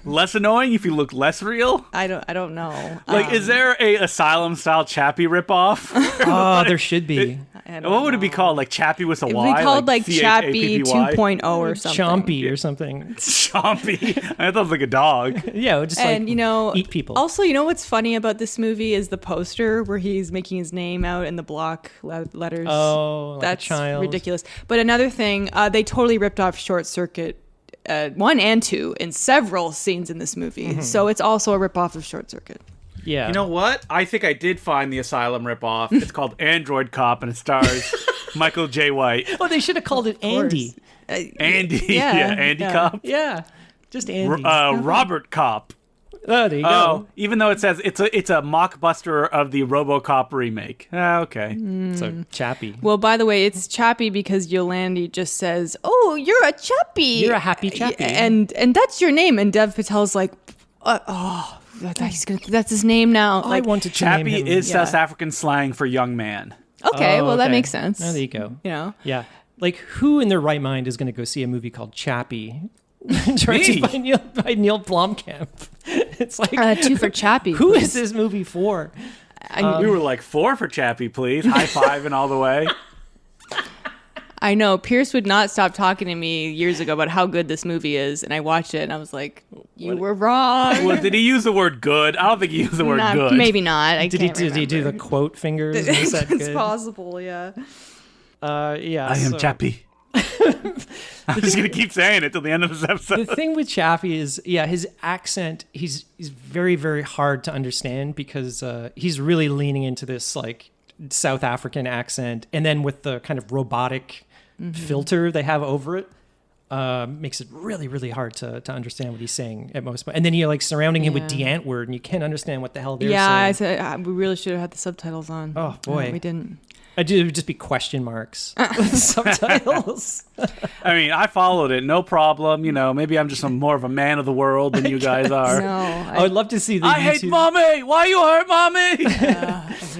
less annoying if he looked less real. I don't know. Like, is there a Asylum-style Chappie ripoff? Oh, there should be. What would it be called? Like Chappie with a It would Y? be called like Chappie Chappie 2.0 or something. Chompy or something. Chompy. I thought it was like a dog. Yeah, just And like eat people. Also, what's funny about this movie is the poster where he's making his name out in the block letters. Oh, like that's a child. ridiculous. But another thing, they totally ripped off Short Circuit 1 and 2 in several scenes in this movie. So it's also a ripoff of Short Circuit. Yeah. You know what? I think I did find the Asylum ripoff. It's called Android Cop and it stars Michael J. White. Oh, they should have called it Andy. Andy. Yeah, Andy yeah. Cop. Yeah, just Andy. Robert Cop. Oh, there you Oh, go. even though it says it's a mockbuster of the RoboCop remake. Okay. So Chappie. Well, by the way, it's Chappie because Yolandi just says, "Oh, you're a Chappie. You're a happy Chappie." and that's your name." And Dev Patel's like, that's his name now. I Like, wanted to name Chappie him. is Yeah. South African slang for young man. okay, well that okay. makes sense. Oh, there you go. Yeah. Like, who in their right mind is going to go see a movie called Chappie? Directed Me. by Neill Blomkamp. It's like, 2 for Chappie. who please. is this movie for? We were like 4 for Chappie, please. High five and all the way. I know Pierce would not stop talking to me years ago about how good this movie is, and I watched it and I was like, "You were wrong." Well, did he use the word good? I don't think he used the word good. Maybe not. I Did he can't do the remember. quote fingers? And he said It's good? possible, yeah. Yeah. I am so- Chappie. I'm just gonna keep saying it till the end of this episode. The thing with Chappie is, his accent, he's very, very hard to understand because he's really leaning into this, like, South African accent, and then with the kind of robotic filter they have over it, makes it really, really hard to understand what he's saying at most. And then you're like surrounding him with Antwoord, and you can't understand what the hell they're saying. I said we really should have had the subtitles on. Oh boy, we didn't. It would just be question marks with subtitles. I mean, I followed it, no problem. You know, maybe I'm just more of a man of the world than you guys are. No, I would love to see the I hate mommy. Why you hurt mommy?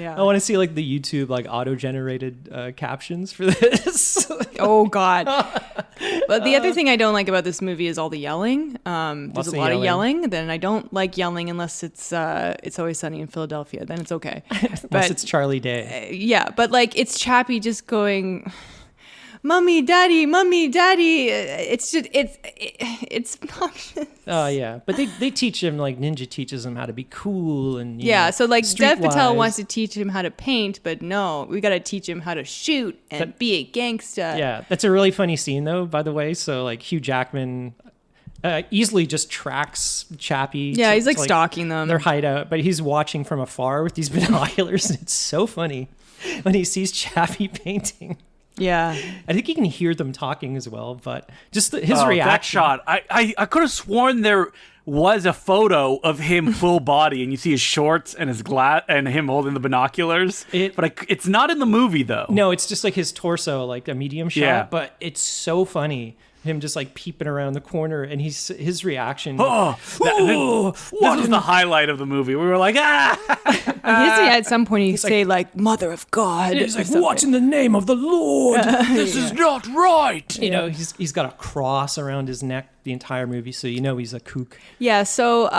I want to see like the YouTube like auto-generated captions for this. Oh God. But the other thing I don't like about this movie is all the yelling. There's a lot of yelling. Then I don't like yelling unless it's Always Sunny in Philadelphia. Then it's okay. Unless it's Charlie Day. Yeah, but like it's Chappie just going, mommy, daddy. It's just it's obnoxious. Oh yeah, but they teach him, like Ninja teaches him how to be cool and so like Dev Patel streetwise. wants to teach him how to paint, but no, we got to teach him how to shoot and be a gangster. Yeah, that's a really funny scene though, by the way. So like Hugh Jackman easily just tracks Chappie. Yeah, he's like to, stalking them. Their hideout, but he's watching from afar with these binoculars. And it's so funny when he sees Chappie painting. Yeah, I think you can hear them talking as well, but just his That reaction. shot, I could have sworn there was a photo of him full body, and you see his shorts and his glass and him holding the binoculars. But it's not in the movie though. No, it's just like his torso, like a medium shot. Yeah. But it's so funny. Him just like peeping around the corner, and his reaction. This was the highlight of the movie. We were like, at some point he'd say like "Mother of God." He's like, "What's in the name of the Lord?" this is not right. You know, he's got a cross around his neck the entire movie, so you know he's a kook. Yeah, so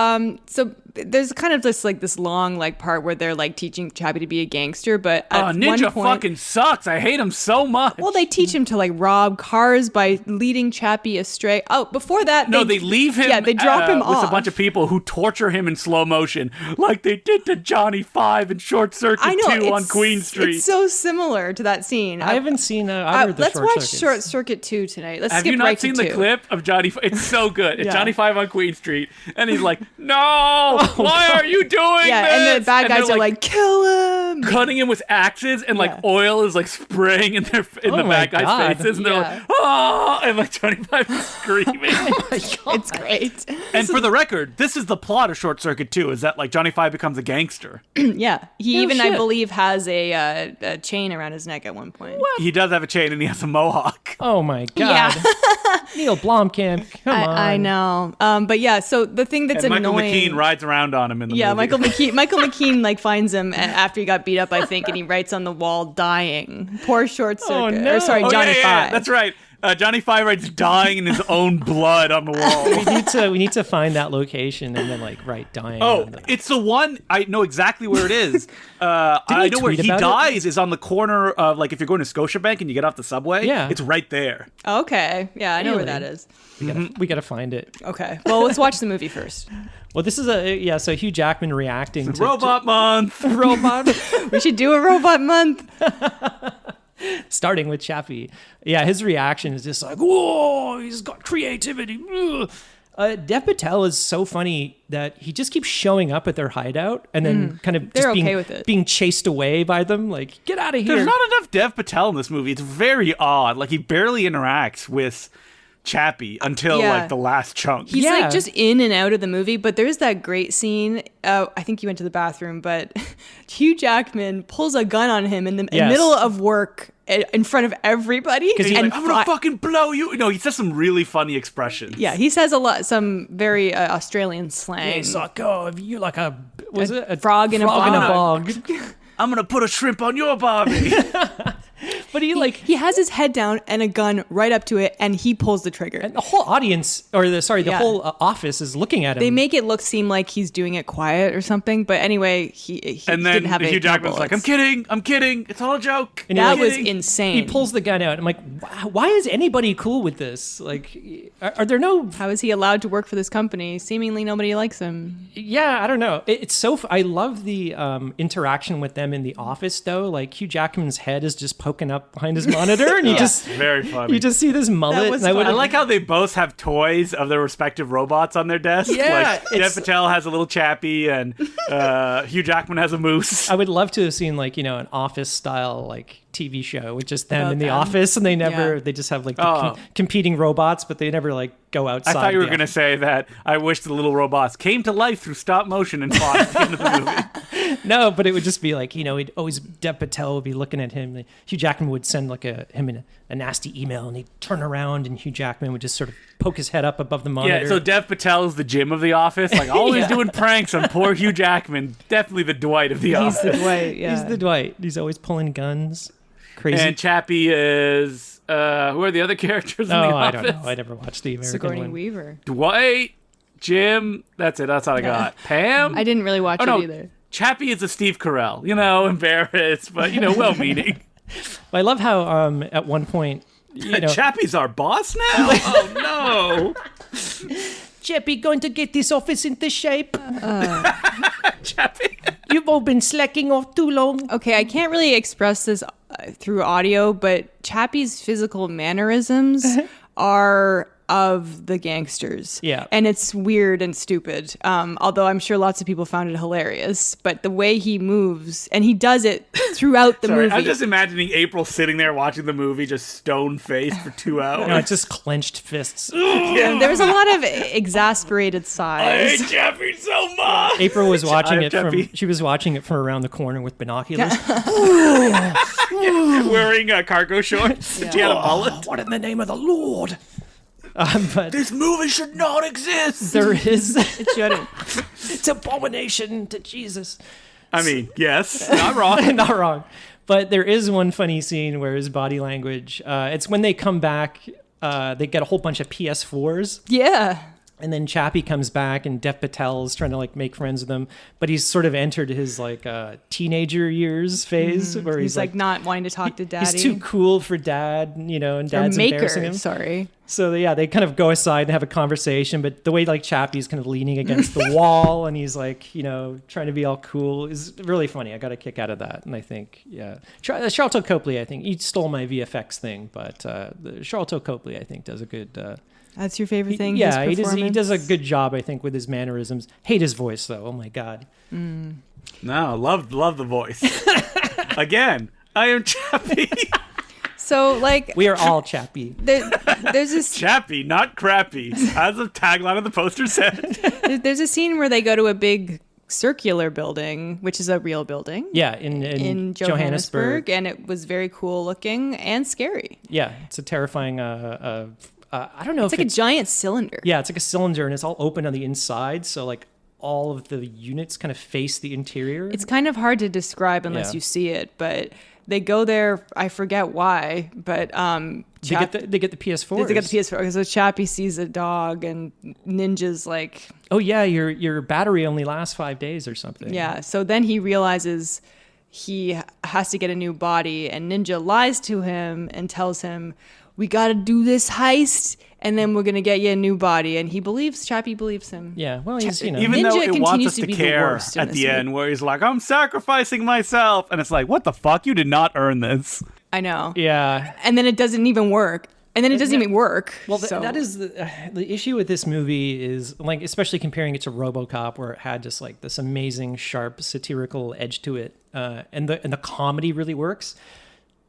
there's kind of just like this long like part where they're like teaching Chappie to be a gangster, but at Ninja one point, fucking sucks. I hate him so much. well, they teach him to like rob cars by leading Chappie astray. Oh, before that, they leave him. Yeah, they drop him with off a bunch of people who torture him in slow motion, like they did to Johnny Five in Short Circuit 2 on Queen Street. It's so similar to that scene. I haven't seen either of the let's Short watch Circuits. Short Circuit 2 tonight. Let's Have skip you not right seen to the 2. clip of Johnny? It's so good. It's Yeah. Johnny Five on Queen Street, and he's like, "No, why are you doing Yeah, this?" and the bad And guys they're are like, kill him. cutting him with axes, and like oil is like spraying in the my bad guys' God. faces, and they're Yeah. like, "Oh!" and like Johnny Five is screaming. It's great. And for the record, this is the plot of Short Circuit 2, is that like Johnny Five becomes a gangster. Yeah, he Oh, even, I shit. believe, has a chain around his neck at one point. He does have a chain, and he has a mohawk. Oh my God. Yeah. Neil Blomkamp, come on. I know. But yeah, so the thing that's And Michael annoying. McKean rides around on him in the Yeah, movie. Michael McKean like finds him after he got beat up, I think, and he writes on the wall, "Dying." Poor Short Circuit. no. Or sorry, Oh, Johnny yeah, Five. that's right. Johnny Five writes "dying" in his own blood on the wall. We need to find that location and then like write dying. Oh, on the- it's the one. I know exactly where it is. I know where tweet he about it? dies is on the corner of, like, if you're going to Scotiabank and you get off the subway. Yeah. It's right there. Okay, yeah, I know where Really? that is. we gotta find it. Okay, well, let's watch the movie first. Well, this is so Hugh Jackman reacting to Robot month. robot, We should do a robot month. starting with Chappie. Yeah, his reaction is just like, whoa, he's got creativity. Ugh. Dev Patel is so funny that he just keeps showing up at their hideout and then kind of They're just okay with it. being chased away by them. Like, get out of here. There's not enough Dev Patel in this movie. It's very odd. Like, he barely interacts with Chappie until Yeah. like the last chunk. He's Yeah. like just in and out of the movie, but there's that great scene. I think you went to the bathroom, but Hugh Jackman pulls a gun on him in the Yes. middle of work in front of everybody. He's And like, "I'm gonna fucking blow you." No, he says some really funny expressions. yeah, he says some very Australian slang. Hey, sucker, you like a frog in a bog. I'm gonna put a shrimp on your Barbie. But he He has his head down and a gun right up to it, and he pulls the trigger. and the whole audience, or the Yeah. whole office is looking at him. They make it seem like he's doing it quiet or something, but anyway, he And then didn't have Hugh any Jackman's like, "I'm bullets. kidding. It's all a joke." And That you're was like, insane. He pulls the gun out. I'm like, why is anybody cool with this? Like, are there no? How is he allowed to work for this company? Seemingly nobody likes him. Yeah, I don't know. It's so. I love the interaction with them in the office, though. Like Hugh Jackman's head is just poking up up behind his monitor, and very funny. you just see this mullet. was and fun. I like how they both have toys of their respective robots on their desk. Yeah, Like Dev Patel has a little Chappie, and Hugh Jackman has a moose. I would love to have seen like an office style like TV show with just them About in the them. office, and they just have like the competing robots, but they never like go outside. I thought you were the going to office. say that I wish the little robots came to life through stop motion and fought at the end of the movie. No, but it would just be like, he'd always, Dev Patel would be looking at him. Hugh Jackman would send like him a nasty email, and he'd turn around, and Hugh Jackman would just sort of poke his head up above the monitor. Yeah, so Dev Patel is the Jim of the office, like always doing pranks on poor Hugh Jackman. Definitely the Dwight of the He's office. the Dwight. Yeah. He's the Dwight. He's always pulling guns. Crazy. And Chappie is who are the other characters in the I office? don't know. I never watched the American Sigourney one. Weaver. Dwight, Jim. That's it. That's all I got. Pam. I didn't really watch Oh, it no. either. Chappie is a Steve Carell. Embarrassed, but well-meaning. I love how at one point, Chappie's our boss now. Oh no. Chappie going to get this office into shape. Chappie. You've all been slacking off too long. Okay, I can't really express this through audio, but Chappie's physical mannerisms are of the gangsters. Yeah. And it's weird and stupid. Although I'm sure lots of people found it hilarious. But the way he moves, and he does it throughout the Sorry, movie. I'm just imagining April sitting there watching the movie, just stone-faced for 2 hours. It's just clenched fists. There was a lot of exasperated I sighs. hate Chappie so much. April was watching it Chappie. she was watching it from around the corner with binoculars. Wearing cargo shorts. She had a mullet. What in the name of the Lord? But This movie should not exist. there is It shouldn't. it's abomination to Jesus. I mean, yes, not wrong. Not wrong. But there is one funny scene where his body language, it's when they come back, they get a whole bunch of PS4s. Yeah. And then Chappie comes back, and Dev Patel is trying to like make friends with him, but he's sort of entered his like teenager years phase where He's like not wanting to talk to daddy. he's too cool for dad, and or dad's embarrassing maker, him. sorry. So yeah, they kind of go aside and have a conversation, but the way like Chappie's kind of leaning against the wall, and he's like trying to be all cool is really funny. I got a kick out of that, and I think Charlton Copley, I think he stole my VFX thing, but Charlton Copley I think does a good. That's your favorite thing? Yeah, his he does a performance? good job, I think, with his mannerisms. Hate his voice, though. Oh, my God. No, love the voice. Again, I am Chappie. So, like, We are all Chappie. there's this Chappie, not crappy. As the tagline of the poster said. there's a scene where they go to a big circular building, which is a real building. Yeah, in Johannesburg, and it was very cool looking and scary. Yeah, it's a terrifying... I don't know It's if like a giant cylinder. Yeah, it's like a cylinder, and it's all open on the inside, so like all of the units kind of face the interior. It's kind of hard to describe unless Yeah. you see it, but they go there. I forget why, but they get the PS4. They get the PS4. So Chappie sees a dog, and Ninja's like, Oh yeah, your battery only lasts 5 days or something. yeah. So then he realizes he has to get a new body, and Ninja lies to him and tells him, "We got to do this heist, and then we're gonna get you a new body." And he believes. Chappie believes him. Yeah, well, he's Even Ninja though it wants continues us to to be the care worst in at this the movie. end, where he's like, "I'm sacrificing myself," and it's like, "What the fuck? You did not earn this." I know. yeah. And then it doesn't even work. And then it doesn't even work. Well, so. that is the issue with this movie is like, especially comparing it to RoboCop, where it had just like this amazing, sharp, satirical edge to it, and the comedy really works.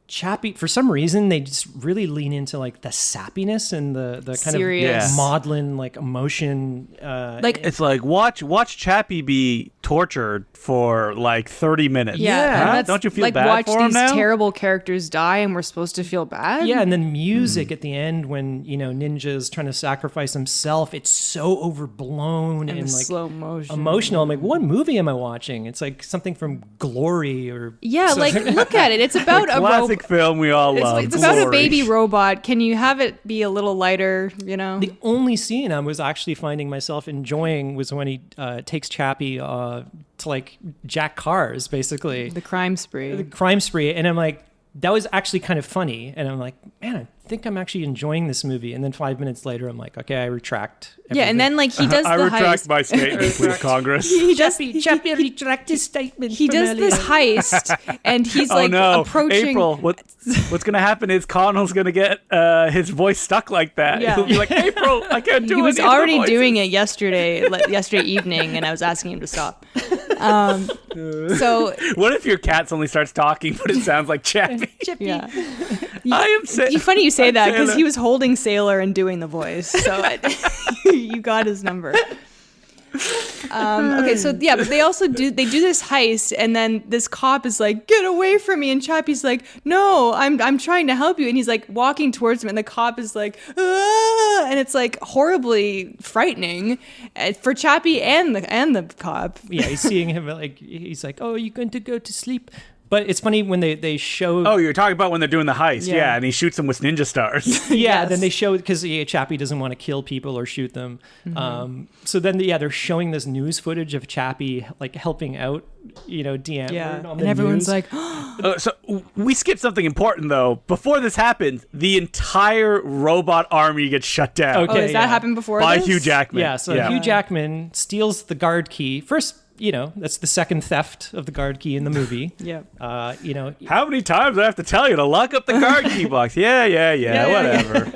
Chappie, for some reason, they just really lean into like the sappiness and the kind Serious. of maudlin like emotion. like It's like watch Chappie be tortured for like 30 minutes. yeah, Huh? that's, Don't you feel like bad watch for him these now? terrible characters die, and we're supposed to feel bad. Yeah, and then music at the end when Ninja's trying to sacrifice himself. It's so overblown and and the like slow motion, emotional. I'm like, what movie am I watching? It's like something from Glory or Yeah, like look at it. It's about a Classic film we all love. It's about a Glory. baby robot. Can you have it be a little lighter? The only scene I was actually finding myself enjoying was when he takes Chappie to like jack cars, basically The crime spree. the crime spree, and I'm like, that was actually kind of funny, and I'm like, man, I think I'm actually enjoying this movie. And then 5 minutes later, I'm like, okay, I retract. Yeah, and then like he does I the retract heist. my statement, please, Congress. He does Chappie retract his statement. he from does earlier. this heist, and he's Oh like no, approaching. April! What's gonna happen is Connell's gonna get his voice stuck like that. Yeah. He'll be like, April, I can't do it. He was already doing it yesterday evening, and I was asking him to stop. So What if your cat only starts talking, but it sounds like Chappie? yeah, I am saying. it's funny you say that because Sailor. he was holding Sailor and doing the voice, so you got his number. Okay, so yeah, but they also do this heist, and then this cop is like, "Get away from me!" And Chappie's like, "No, I'm trying to help you," and he's like walking towards him, and the cop is like, "Ah!" And it's like horribly frightening for Chappie and the cop. Yeah, he's seeing him like, he's like, oh, are you going to go to sleep? But it's funny when they show. Oh, you're talking about when they're doing the heist, Yeah. yeah, and he shoots them with ninja stars. Yeah, Yes. then they show because Chappie doesn't want to kill people or shoot them. So then they're showing this news footage of Chappie like helping out, Deanne. Yeah, on and the everyone's news. like, So we skipped something important though. Before this happened, the entire robot army gets shut down Okay. "Oh, does that yeah. happen before by this?" Hugh Jackman. Yeah, so Hugh Jackman steals the guard key. First, that's the second theft of the guard key in the movie. Yeah. How many times do I have to tell you to lock up the guard key box? Yeah, whatever.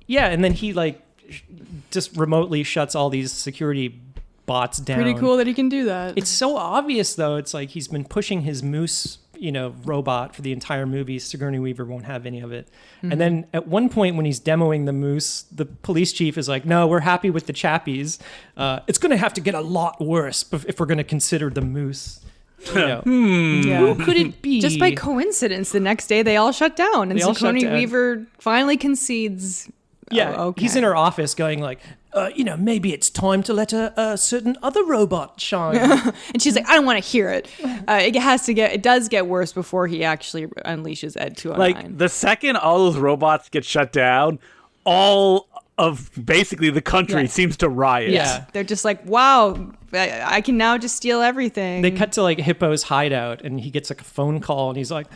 Yeah, and then he like just remotely shuts all these security bots down. Pretty cool that he can do that. It's so obvious though. It's like he's been pushing his moose, robot for the entire movie. Sigourney Weaver won't have any of it. And then at one point when he's demoing the moose, the police chief is like, "No, we're happy with the Chappies. It's going to have to get a lot worse if we're going to consider the moose." Yeah. Who could it be? Just by coincidence, the next day they all shut down, and They all shut Sigourney down. Weaver finally concedes. Yeah, Oh, okay. he's in her office going like, maybe it's time to let a certain other robot shine. And she's like, "I don't want to hear it." It does get worse before he actually unleashes Ed 209. Like the second all those robots get shut down, all of basically the country Yeah. seems to riot. Yeah. They're just like, "Wow, I can now just steal everything." They cut to like Hippo's hideout, and he gets like a phone call, and he's like,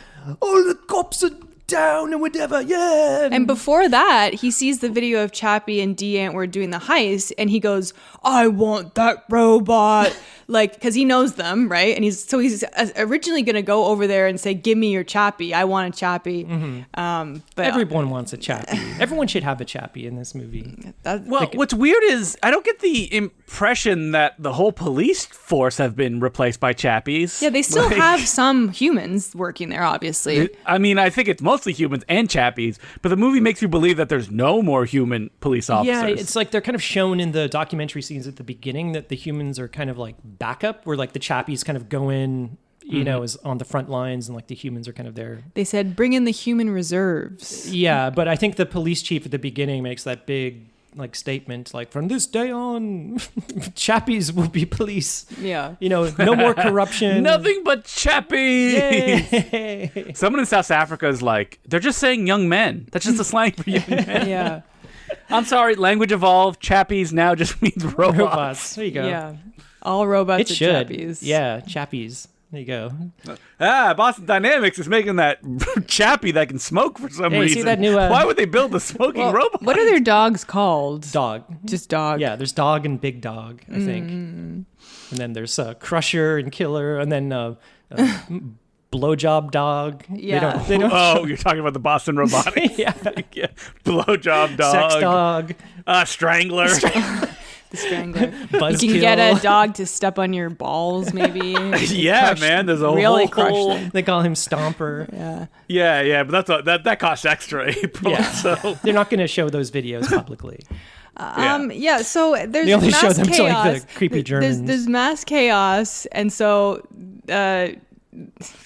"Oh, the cops are down and whatever, yeah." And before that, he sees the video of Chappie and Antwoord doing the heist, and he goes, "I want that robot." Like, because he knows them, right? And he's originally going to go over there and say, "Give me your Chappie. I want a Chappie." But Everyone wants a Chappie. Everyone should have a Chappie in this movie. Well, what's weird is I don't get the impression that the whole police force have been replaced by Chappies. yeah, they still Like, have some humans working there, obviously. I mean, I think it's mostly humans and Chappies, but the movie makes you believe that there's no more human police officers. Yeah, it's like they're kind of shown in the documentary scenes at the beginning that the humans are kind of like backup, where like the Chappies kind of go in, is on the front lines, and like the humans are kind of there. They said, "Bring in the human reserves." Yeah, but I think the police chief at the beginning makes that big like statement, like, "From this day on, Chappies will be police." Yeah. No more corruption. Nothing but Chappies. Yay. Someone in South Africa is like, they're just saying young men. That's just a slang for young men. Yeah. I'm sorry, language evolved. Chappies now just means robots. Robots. There you go. Yeah. All robots It are should. Chappies. Yeah, Chappies. There you go. Boston Dynamics is making that Chappie that can smoke for some Hey, see reason. that new, Why would they build the smoking Well, robot? what are their dogs called? Dog. Just dog. Yeah, there's Dog and Big Dog, I think. And then there's Crusher and Killer, and then Blowjob Dog. Yeah. They don't Oh, you're talking about the Boston Robotics. yeah. Yeah. Blowjob dog. Sex Dog. Strangler. The strangler. Buzzkill. You can get a dog to step on your balls, maybe. Yeah, man. There's a really whole. crush them. They call him Stomper. Yeah. Yeah, but that costs extra, April. Yeah. So They're not going to show those videos publicly. Yeah, so there's They only mass show them to, chaos. like, the creepy Germans. There's mass chaos, and so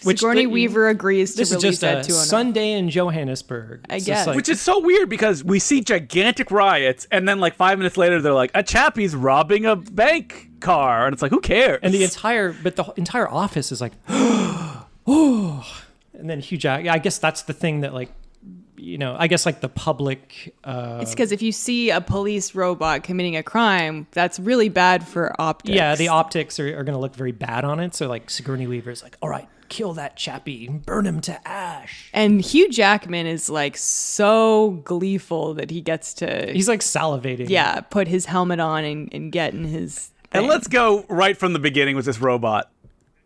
Sigourney Weaver agrees to This is release just a Ed 209. Sunday in Johannesburg. I It's guess. just like- which is so weird because we see gigantic riots, and then like 5 minutes later, they're like, a Chappie's robbing a bank car, and it's like, who cares? and the entire office is like, oh. And then Hugh Jack. I guess that's the thing that like I guess like the public. It's because if you see a police robot committing a crime, that's really bad for optics. Yeah, the optics are going to look very bad on it. So like Sigourney Weaver's like, all right, kill that Chappie, burn him to ash. And Hugh Jackman is like so gleeful that he gets to. He's like salivating. Yeah, put his helmet on and get in his. And let's go right from the beginning with this robot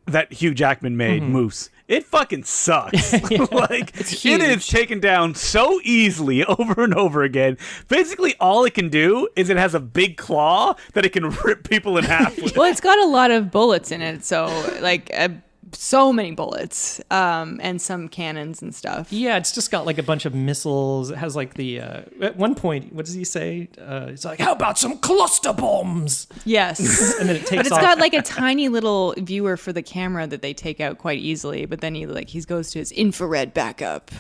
that Hugh Jackman made, Moose. It fucking sucks. Like, it is taken down so easily over and over again. Basically, all it can do is it has a big claw that it can rip people in half with. Well, it's got a lot of bullets in it, so like so many bullets, and some cannons and stuff. Yeah, it's just got like a bunch of missiles. It has like the at one point, what does he say? It's like, how about some cluster bombs? Yes. And then it takes But it's off. got like a tiny little viewer for the camera that they take out quite easily. But then he goes to his infrared backup.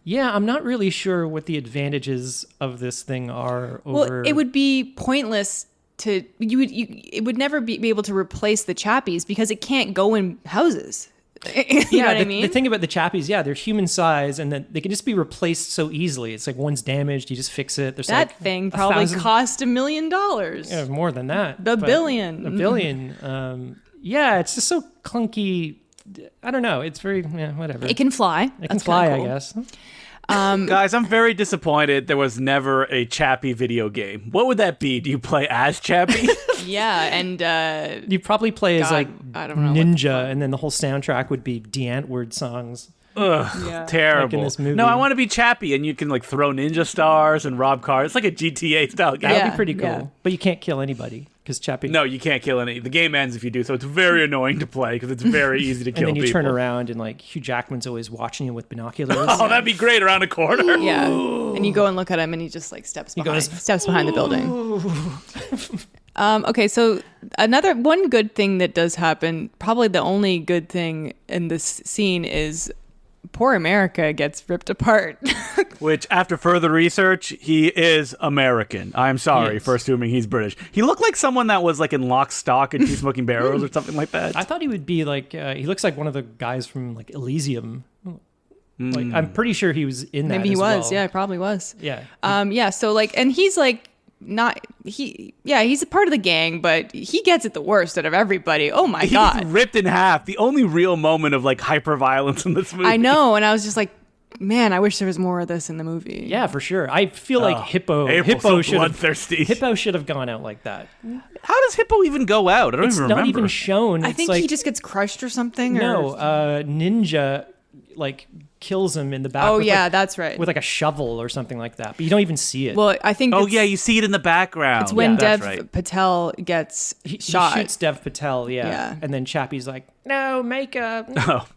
Yeah, I'm not really sure what the advantages of this thing are over. Well, it would be pointless to it would never be able to replace the Chappies because it can't go in houses. You know what I mean? The thing about the Chappies, yeah, they're human size, and then they can just be replaced so easily. It's like one's damaged, you just fix it. There's that like thing probably cost $1 million. Yeah, more than that. A billion. A billion. Yeah, it's just so clunky. I don't know. It's very whatever. It can fly. It can fly, I guess. Guys, I'm very disappointed there was never a Chappie video game. What would that be? Do you play as Chappie? Yeah, and you probably play as like I don't know Ninja, and then the whole soundtrack would be Antwoord songs. Ugh, terrible. Like in this movie. No, I want to be Chappie, and you can like throw ninja stars and rob cars. It's like a GTA style game. That would Yeah, be pretty cool. yeah. But you can't kill anybody because Chappie. No, you can't kill any. The game ends if you do, so it's very annoying to play because it's very easy to And kill then you people. turn around and like Hugh Jackman's always watching you with binoculars. Oh, that'd be great around a corner. yeah, and you go and look at him, and he just like steps behind the building. Okay, so one good thing that does happen, probably the only good thing in this scene, is poor America gets ripped apart. Which, after further research, he is American. I'm sorry Yes. for assuming he's British. He looked like someone that was like in Lock, Stock, and Two Smoking Barrels or something like that. I thought he would be like he looks like one of the guys from like Elysium. Like I'm pretty sure he was in that. Maybe he as was. well. Yeah, probably was. Yeah. Yeah. So like, and he's like he's a part of the gang, but he gets it the worst out of everybody. Oh my He's god. ripped in half. The only real moment of like hyper violence in this movie. I know, and I was just like, man, I wish there was more of this in the movie. Yeah, for sure. I feel like April's Hippo so should have bloodthirsty. Hippo should have gone out like that. How does Hippo even go out? I don't It's even not remember. even shown. I It's think like, he just gets crushed or something. no. Or... Ninja like kills him in the back. Oh with, yeah, like, that's right. with like a shovel or something like that. But you don't even see it. Well, I think. Oh it's, yeah, you see it in the background. It's when That's Dev right. Patel gets he shot. shoots Dev Patel. Yeah. And then Chappie's like, no makeup. Oh.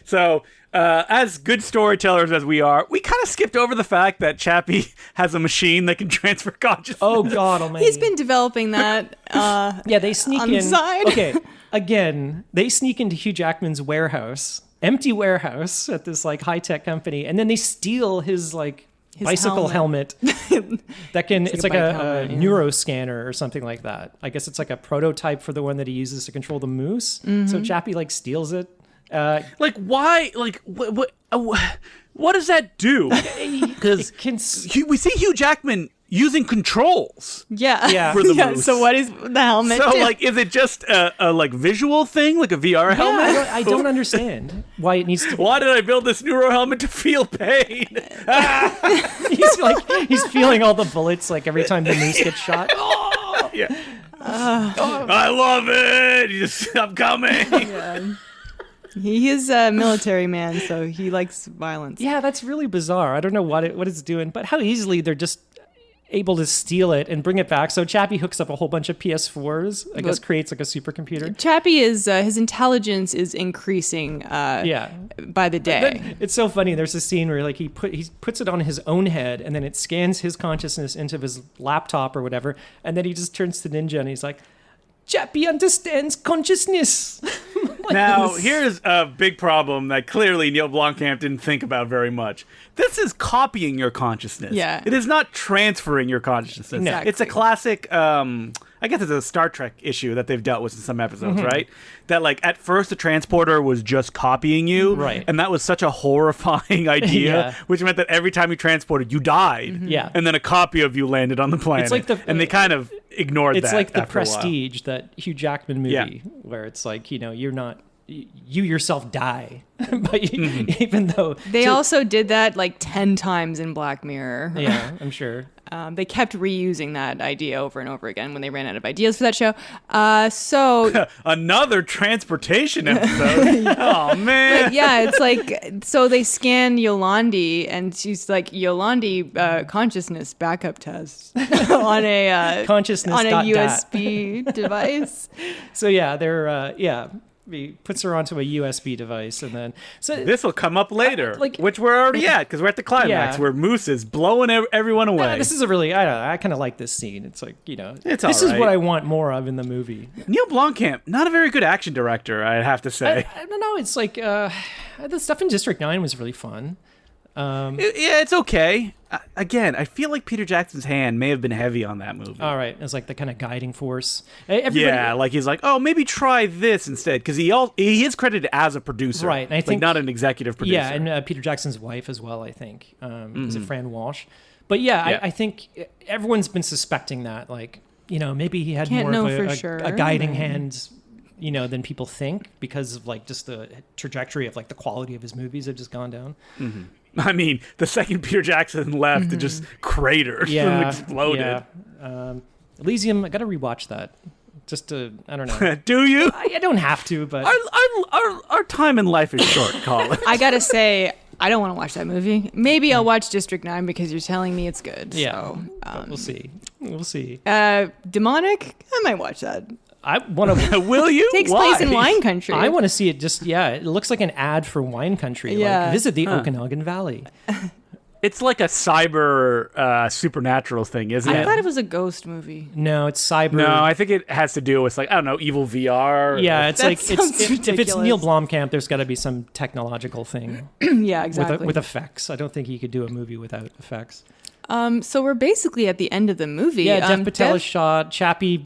So, as good storytellers as we are, we kind of skipped over the fact that Chappie has a machine that can transfer consciousness. Oh God Almighty. He's been developing that. Yeah, they sneak on the in. side. Okay, again, they sneak into Hugh Jackman's warehouse, empty warehouse at this like high tech company, and then they steal his like His bicycle helmet that can. It's like bike a helmet, yeah. neuroscanner or something like that. I guess it's like a prototype for the one that he uses to control the moose. Mm-hmm. So Chappie like steals it. Like why? Like what does that do? Because we see Hugh Jackman using controls. Yeah. Yeah. For the moose. So what is the helmet? So do? like, is it just a like visual thing, like a VR helmet? Yeah, I don't understand why it needs to. Why did I build this neuro helmet to feel pain? He's feeling all the bullets like every time the moose gets shot. Yeah. I love it. I'm coming. He is a military man, so he likes violence. Yeah, that's really bizarre. I don't know what it's doing, but how easily they're just able to steal it and bring it back. So Chappie hooks up a whole bunch of PS4s. I guess creates like a supercomputer. Chappie is his intelligence is increasing. Yeah. By the day. It's so funny. There's a scene where like he puts it on his own head, and then it scans his consciousness into his laptop or whatever, and then he just turns to Ninja and he's like, Chappie understands consciousness. Now, here's a big problem that clearly Neill Blomkamp didn't think about very much. This is copying your consciousness. Yeah. It is not transferring your consciousness. Exactly. It's a classic I guess it's a Star Trek issue that they've dealt with in some episodes, right? That like at first the transporter was just copying you, Right. and that was such a horrifying idea, Yeah. which meant that every time you transported, you died, Yeah. and then a copy of you landed on the planet. like and they kind of ignored that. It's like the after a while. Prestige, that Hugh Jackman movie, Yeah. where it's like, you're not, you yourself die, but even though They also did that like 10 times in Black Mirror. yeah, I'm sure. They kept reusing that idea over and over again when they ran out of ideas for that show. So Another transportation episode. Oh man. but yeah, it's like, so they scan Yolandi and she's like, Yolandi consciousness backup test on a Consciousness on a dot dat. USB device. So yeah, they're he puts her onto a USB device, and then This will come up later, like- which we're already at because we're at the climax Yeah. where Moose is blowing everyone away. this is a really I kind of like this scene. It's like It's this is all what right. I want more of in the movie. Neil Blomkamp, not a very good action director, I have to say. I don't know. It's like the stuff in District 9 was really fun. Yeah, it's okay. Again, I feel like Peter Jackson's hand may have been heavy on that movie. All right, it's like the kind of guiding force. Everybody, Yeah, like he's like, oh, maybe try this instead, because he is credited as a producer, Right, and I like think- not an executive producer. Yeah, and Peter Jackson's wife as well, I think. Is it Fran Walsh? But yeah, Yeah. I think everyone's been suspecting that, like, maybe he had Can't more know of for a sure. guiding hand, than people think, because of like just the trajectory of like the quality of his movies have just gone down. I mean, the second Peter Jackson left, it just cratered and Yeah, exploded. yeah. Elysium, I got to rewatch that. Just to, I don't know. Do you? I don't have to, but Our time in life is short, Colin. I gotta say, I don't want to watch that movie. Maybe I'll watch District 9 because you're telling me it's good. yeah, So, but we'll see. We'll see. Demonic, I might watch that. I want to. Will you? Takes Why? place in wine country. I want to see it. It looks like an ad for wine country. Yeah. Like, visit the Okanagan Valley. It's like a cyber supernatural thing, isn't I it? thought it was a ghost movie. No, it's cyber. No, I think it has to do with like, I don't know, evil VR. Yeah, it's That like sounds if it's ridiculous. Neil Blomkamp, there's got to be some technological thing Yeah, exactly. with effects. I don't think he could do a movie without effects. So we're basically at the end of the movie. Yeah, Dev Patel is Dev- shot. Chappie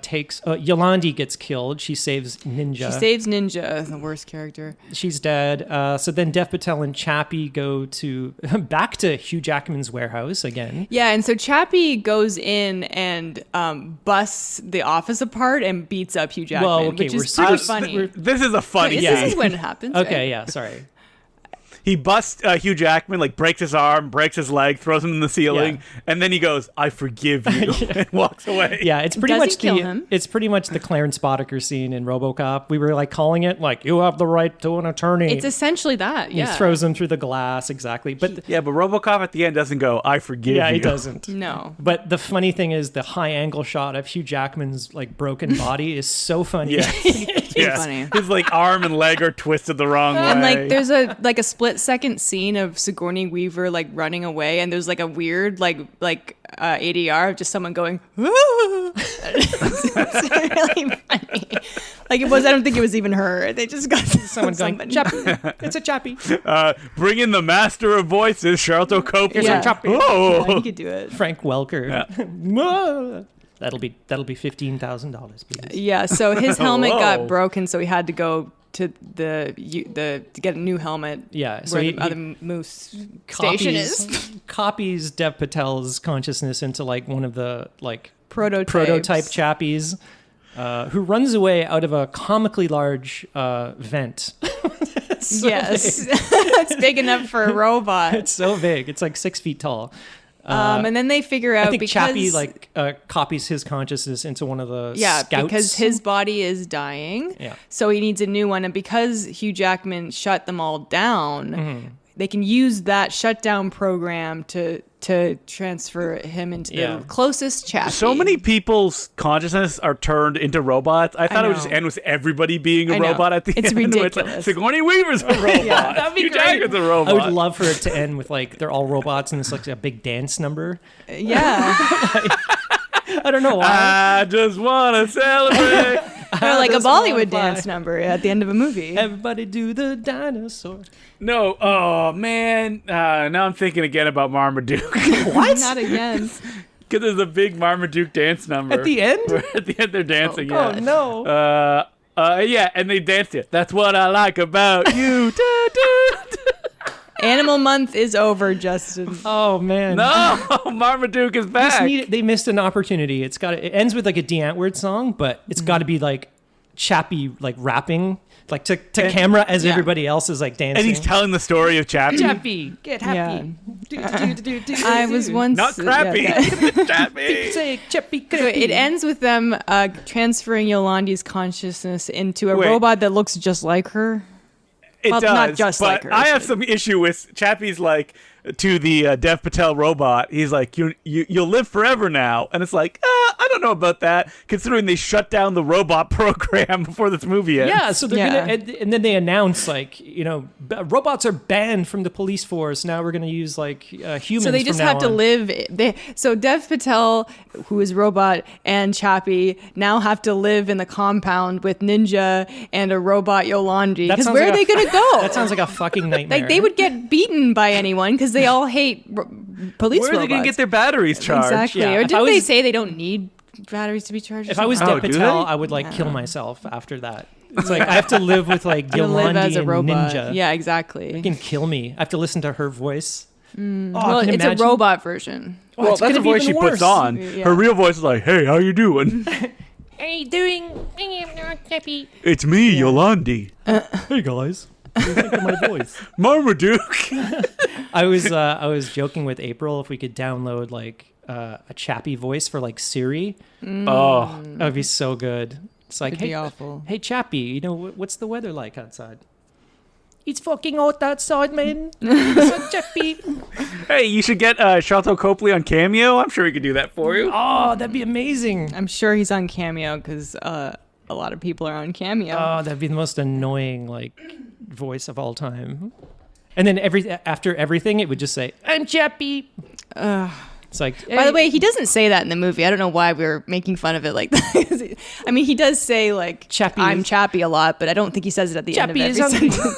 takes Yolandi gets killed. She saves Ninja. She saves Ninja, the worst character. She's dead. So then Dev Patel and Chappie go to back to Hugh Jackman's warehouse again. Yeah, and so Chappie goes in and busts the office apart and beats up Hugh Jackman, Well, okay, which we're is pretty super- funny. This is a funny This scene. is when it happens. Okay, right? yeah, sorry. He busts Hugh Jackman, like breaks his arm, breaks his leg, throws him in the ceiling, and then he goes, "I forgive you," and walks away. Yeah, it's pretty Does he much kill him? it's pretty much the Clarence Boddicker scene in RoboCop. We were like calling it like, you have the right to an attorney. It's essentially that. He Yeah. throws him through the glass, exactly. But Yeah, but RoboCop at the end doesn't go, "I forgive yeah, you." he doesn't. No. But the funny thing is the high angle shot of Hugh Jackman's like broken body is so funny. Yeah, yeah. funny. His like arm and leg are twisted the wrong way. And like there's a split second scene of Sigourney Weaver like running away, and there's like a weird ADR of just someone going it's really funny. Like it was, I don't think it was even her. They just got Someone going, somebody. Chappie. It's a Chappie. Bring in the master of voices, Charlton Copley. Yeah. Chappie. Oh, Yeah, you could do it. Frank Welker. That'll be $15,000, please. Yeah, so his helmet got Whoa. broken, so he had to go to to get a new helmet. Yeah, so where he- the other moose station is. copies Dev Patel's consciousness into like one of the like Prototype Chappies, who runs away out of a comically large vent. Yes, it's big enough for a robot. It's so big. It's like 6 feet tall. And then they figure out I think because Chappie copies his consciousness into one of the scouts. because his body is dying. Yeah. So he needs a new one, and because Hugh Jackman shut them all down, Mm-hmm. they can use that shutdown program to transfer him into Yeah. the closest Chappie. so many people's consciousness are turned into robots. I thought it would just know. end with everybody being a I know. robot at the It's end. Where like, ridiculous. Sigourney Weaver's a robot. that'd be Hugh great. Jackman's a robot. I would love for it to end with like they're all robots and it's like a big dance number. Yeah. I don't know why. I just want to celebrate. Or like a just wanna Bollywood fly. dance number at the end of a movie. Everybody do the dinosaur. No, oh man. Now I'm thinking again about Marmaduke. What? Not again. Because there's a big Marmaduke dance number. At the end? At the end, they're dancing, Oh, yeah. no. Yeah, and they danced it. That's what I like about you. Da, da, da. Animal Month is over, Justin. Oh, man. No, Marmaduke is back. They missed an opportunity. It ends with like a Antwoord song, but it's got to be like Chappie like rapping like to camera as everybody else is like dancing. And he's telling the story of Chappie. Chappie, get happy. I was once Not crappy. Chappie. Say Chappie. Anyway, it ends with them transferring Yolandi's consciousness into a Wait. robot that looks just like her. It Well, does, not just but like her, I have so- some issue with Chappie's like to the Dev Patel robot. He's like, you'll live forever now, and it's like, I don't know about that, considering they shut down the robot program before this movie ends. Yeah, so they're Yeah. gonna, and then they announce like, robots are banned from the police force. Now we're gonna use like humans. So they just from now have to on. live. So Dev Patel, who is robot, and Chappie now have to live in the compound with Ninja and a robot Yolandi. That Because sounds where like are a- they going to go? That sounds like a fucking nightmare. like they would get beaten by anyone because they all hate police Where are they robots. going to get their batteries charged? Exactly. Yeah, Or if I didn't they was- say they don't need batteries to be charged? or If I was something? Dev do Patel, they? I would like kill myself after that. It's like I have to live with like To live as Yolandi a and robot. Ninja. Yeah, exactly. You can kill me. I have to listen to her voice. Well, can you it's imagine? a robot version. Oh, Well, it's that's gonna the be voice she even puts worse. on. Yeah. Her real voice is like, "Hey, how you doing? How you doing? Happy. It's me, Yolandi. Hey guys. What do you think of my voice? Marmaduke." I was joking with April if we could download like a Chappie voice for like Siri. Oh, That would be so good. It's like, It'd be hey, awful. hey Chappie, what's the weather like outside? It's fucking hot outside, man. So Chappie. hey, you should get Sharlto Copley on Cameo. I'm sure he could do that for you. Oh, that'd be amazing. I'm sure he's on Cameo because a lot of people are on Cameo. Oh, that'd be the most annoying like voice of all time. And then after everything, it would just say, "I'm Chappie." It's like, By the way, he doesn't say that in the movie. I don't know why we're making fun of it like that. I mean, he does say like Chappie I'm is- Chappie a lot, but I don't think he says it at the Chappie end is of every hungry.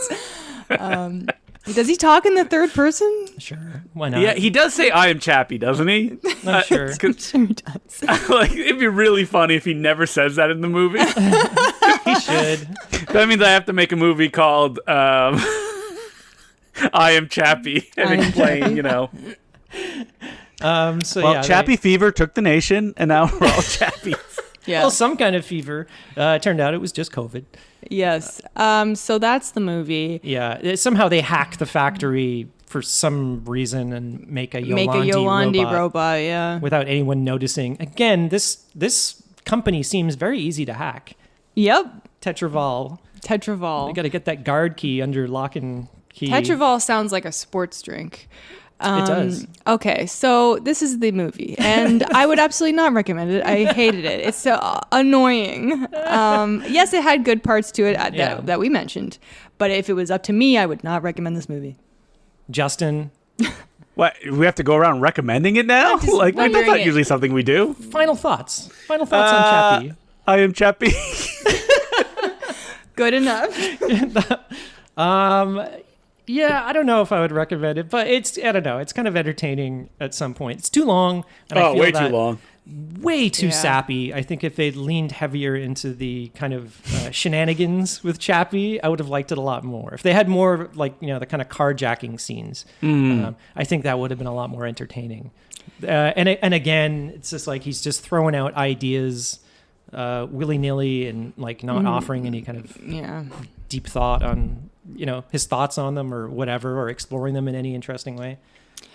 sentence. Does he talk in the third person? sure, why not? Yeah, he does say "I am Chappie," doesn't he? I'm sure. I'm sure he does. Like, it'd be really funny if he never says that in the movie. He should. That means I have to make a movie called "I Am Chappie" and I Am explain, So Well, yeah, Chappie fever took the nation, and now we're all Chappies. Yeah. Well, some kind of fever. It turned out it was just COVID. Yes. So that's the movie. Yeah. Somehow they hack the factory for some reason and make a Yolandi, Yolandi robot. Yeah. without anyone noticing. Again, this company seems very easy to hack. Yep. Tetraval. Tetraval. You got to get that guard key under lock and key. Tetraval sounds like a sports drink. It does. Okay, so this is the movie, and I would absolutely not recommend it. I hated it. It's so annoying. Yes, it had good parts to it Yeah. that we mentioned, but if it was up to me, I would not recommend this movie. Justin, What? We have to go around recommending it now? just Like, that's wondering not it. usually something we do. final thoughts. Final thoughts on Chappie. I am Chappie. Good enough. Yeah, I don't know if I would recommend it, but I don't know. It's kind of entertaining at some point. It's too long. And I feel way too that long. Way too Yeah. sappy. I think if they'd leaned heavier into the kind of shenanigans with Chappie, I would have liked it a lot more. If they had more like, the kind of carjacking scenes, I think that would have been a lot more entertaining. And again, it's just like he's just throwing out ideas willy-nilly and like not offering any kind of Yeah. deep thought on, his thoughts on them or whatever, or exploring them in any interesting way.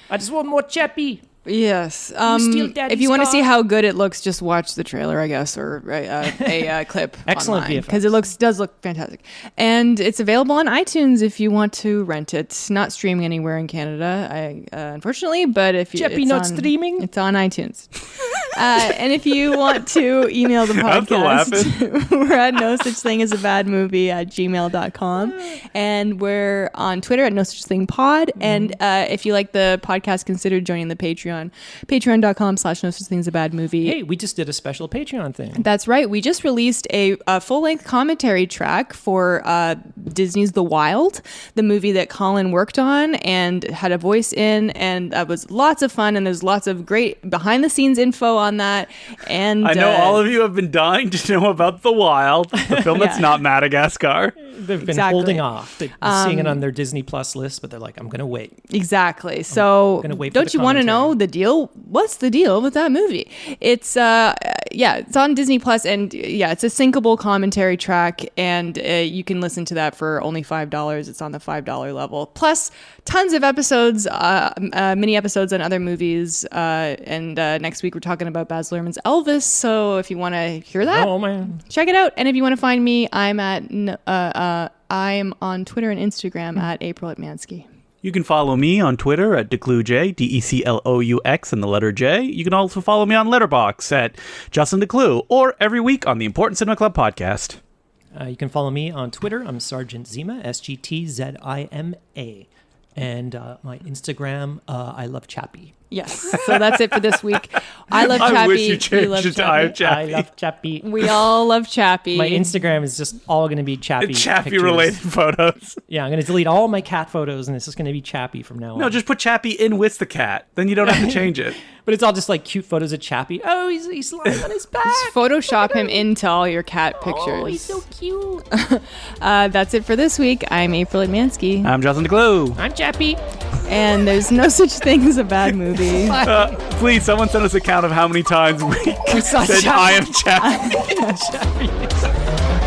I just want more Chappie. Yes. steal Daddy's If you want to car? see how good it looks, just watch the trailer, I guess, or a clip. Excellent because VFX. it does look fantastic, and it's available on iTunes if you want to rent it. It's not streaming anywhere in Canada, unfortunately. But if you, Chappie it's not on- streaming? it's on iTunes. And if you want to email the I'm still podcast, we're at no such thing as a bad movie at gmail.com. And we're on Twitter at no such thing pod. And if you like the podcast, consider joining the Patreon Patreon. Patreon.com/no such thing as a bad movie. Hey, we just did a special Patreon thing. That's right. We just released a full-length commentary track for Disney's The Wild, the movie that Colin worked on and had a voice in, and that was lots of fun, and there's lots of great behind-the-scenes info on that. And I know all of you have been dying to know about The Wild, the film that's not Madagascar. They've been holding off. They've been seeing it on their Disney Plus list, but they're like, I'm going to wait. Exactly. So don't you want to know the deal? What's the deal with that movie? It's it's on Disney Plus, and it's a syncable commentary track, and you can listen to that for only $5. It's on the $5 level. Plus tons of episodes, mini episodes on other movies, and next week we're talking about Baz Luhrmann's Elvis. So if you want to hear that, check it out. And if you want to find me, I'm on Twitter and Instagram at April Atmansky. You can follow me on Twitter at DeCluJ, DECLOUX and the letter J. You can also follow me on Letterboxd at Justin DeClue, or every week on the Important Cinema Club podcast. You can follow me on Twitter. I'm Sergeant Zima, SGTZIMA. And my Instagram, I love Chappie. Yes. So that's it for this week. I love Chappie. I wish you changed it to I love Chappie. I love Chappie. We all love Chappie. My Instagram is just all going to be Chappie. Chappie-related photos. Yeah, I'm going to delete all my cat photos, and it's just going to be Chappie from now on. No, just put Chappie in with the cat. Then you don't have to change it. But it's all just like cute photos of Chappie. Oh, he's lying on his back. Just Photoshop him into all your cat pictures. Oh, he's so cute. That's it for this week. I'm April Atmansky. I'm Justin DeClue. I'm Chappie. And there's no such thing as a bad movie. Please, someone send us a count of how many times we said Chappie. I am Chappie. Chappie.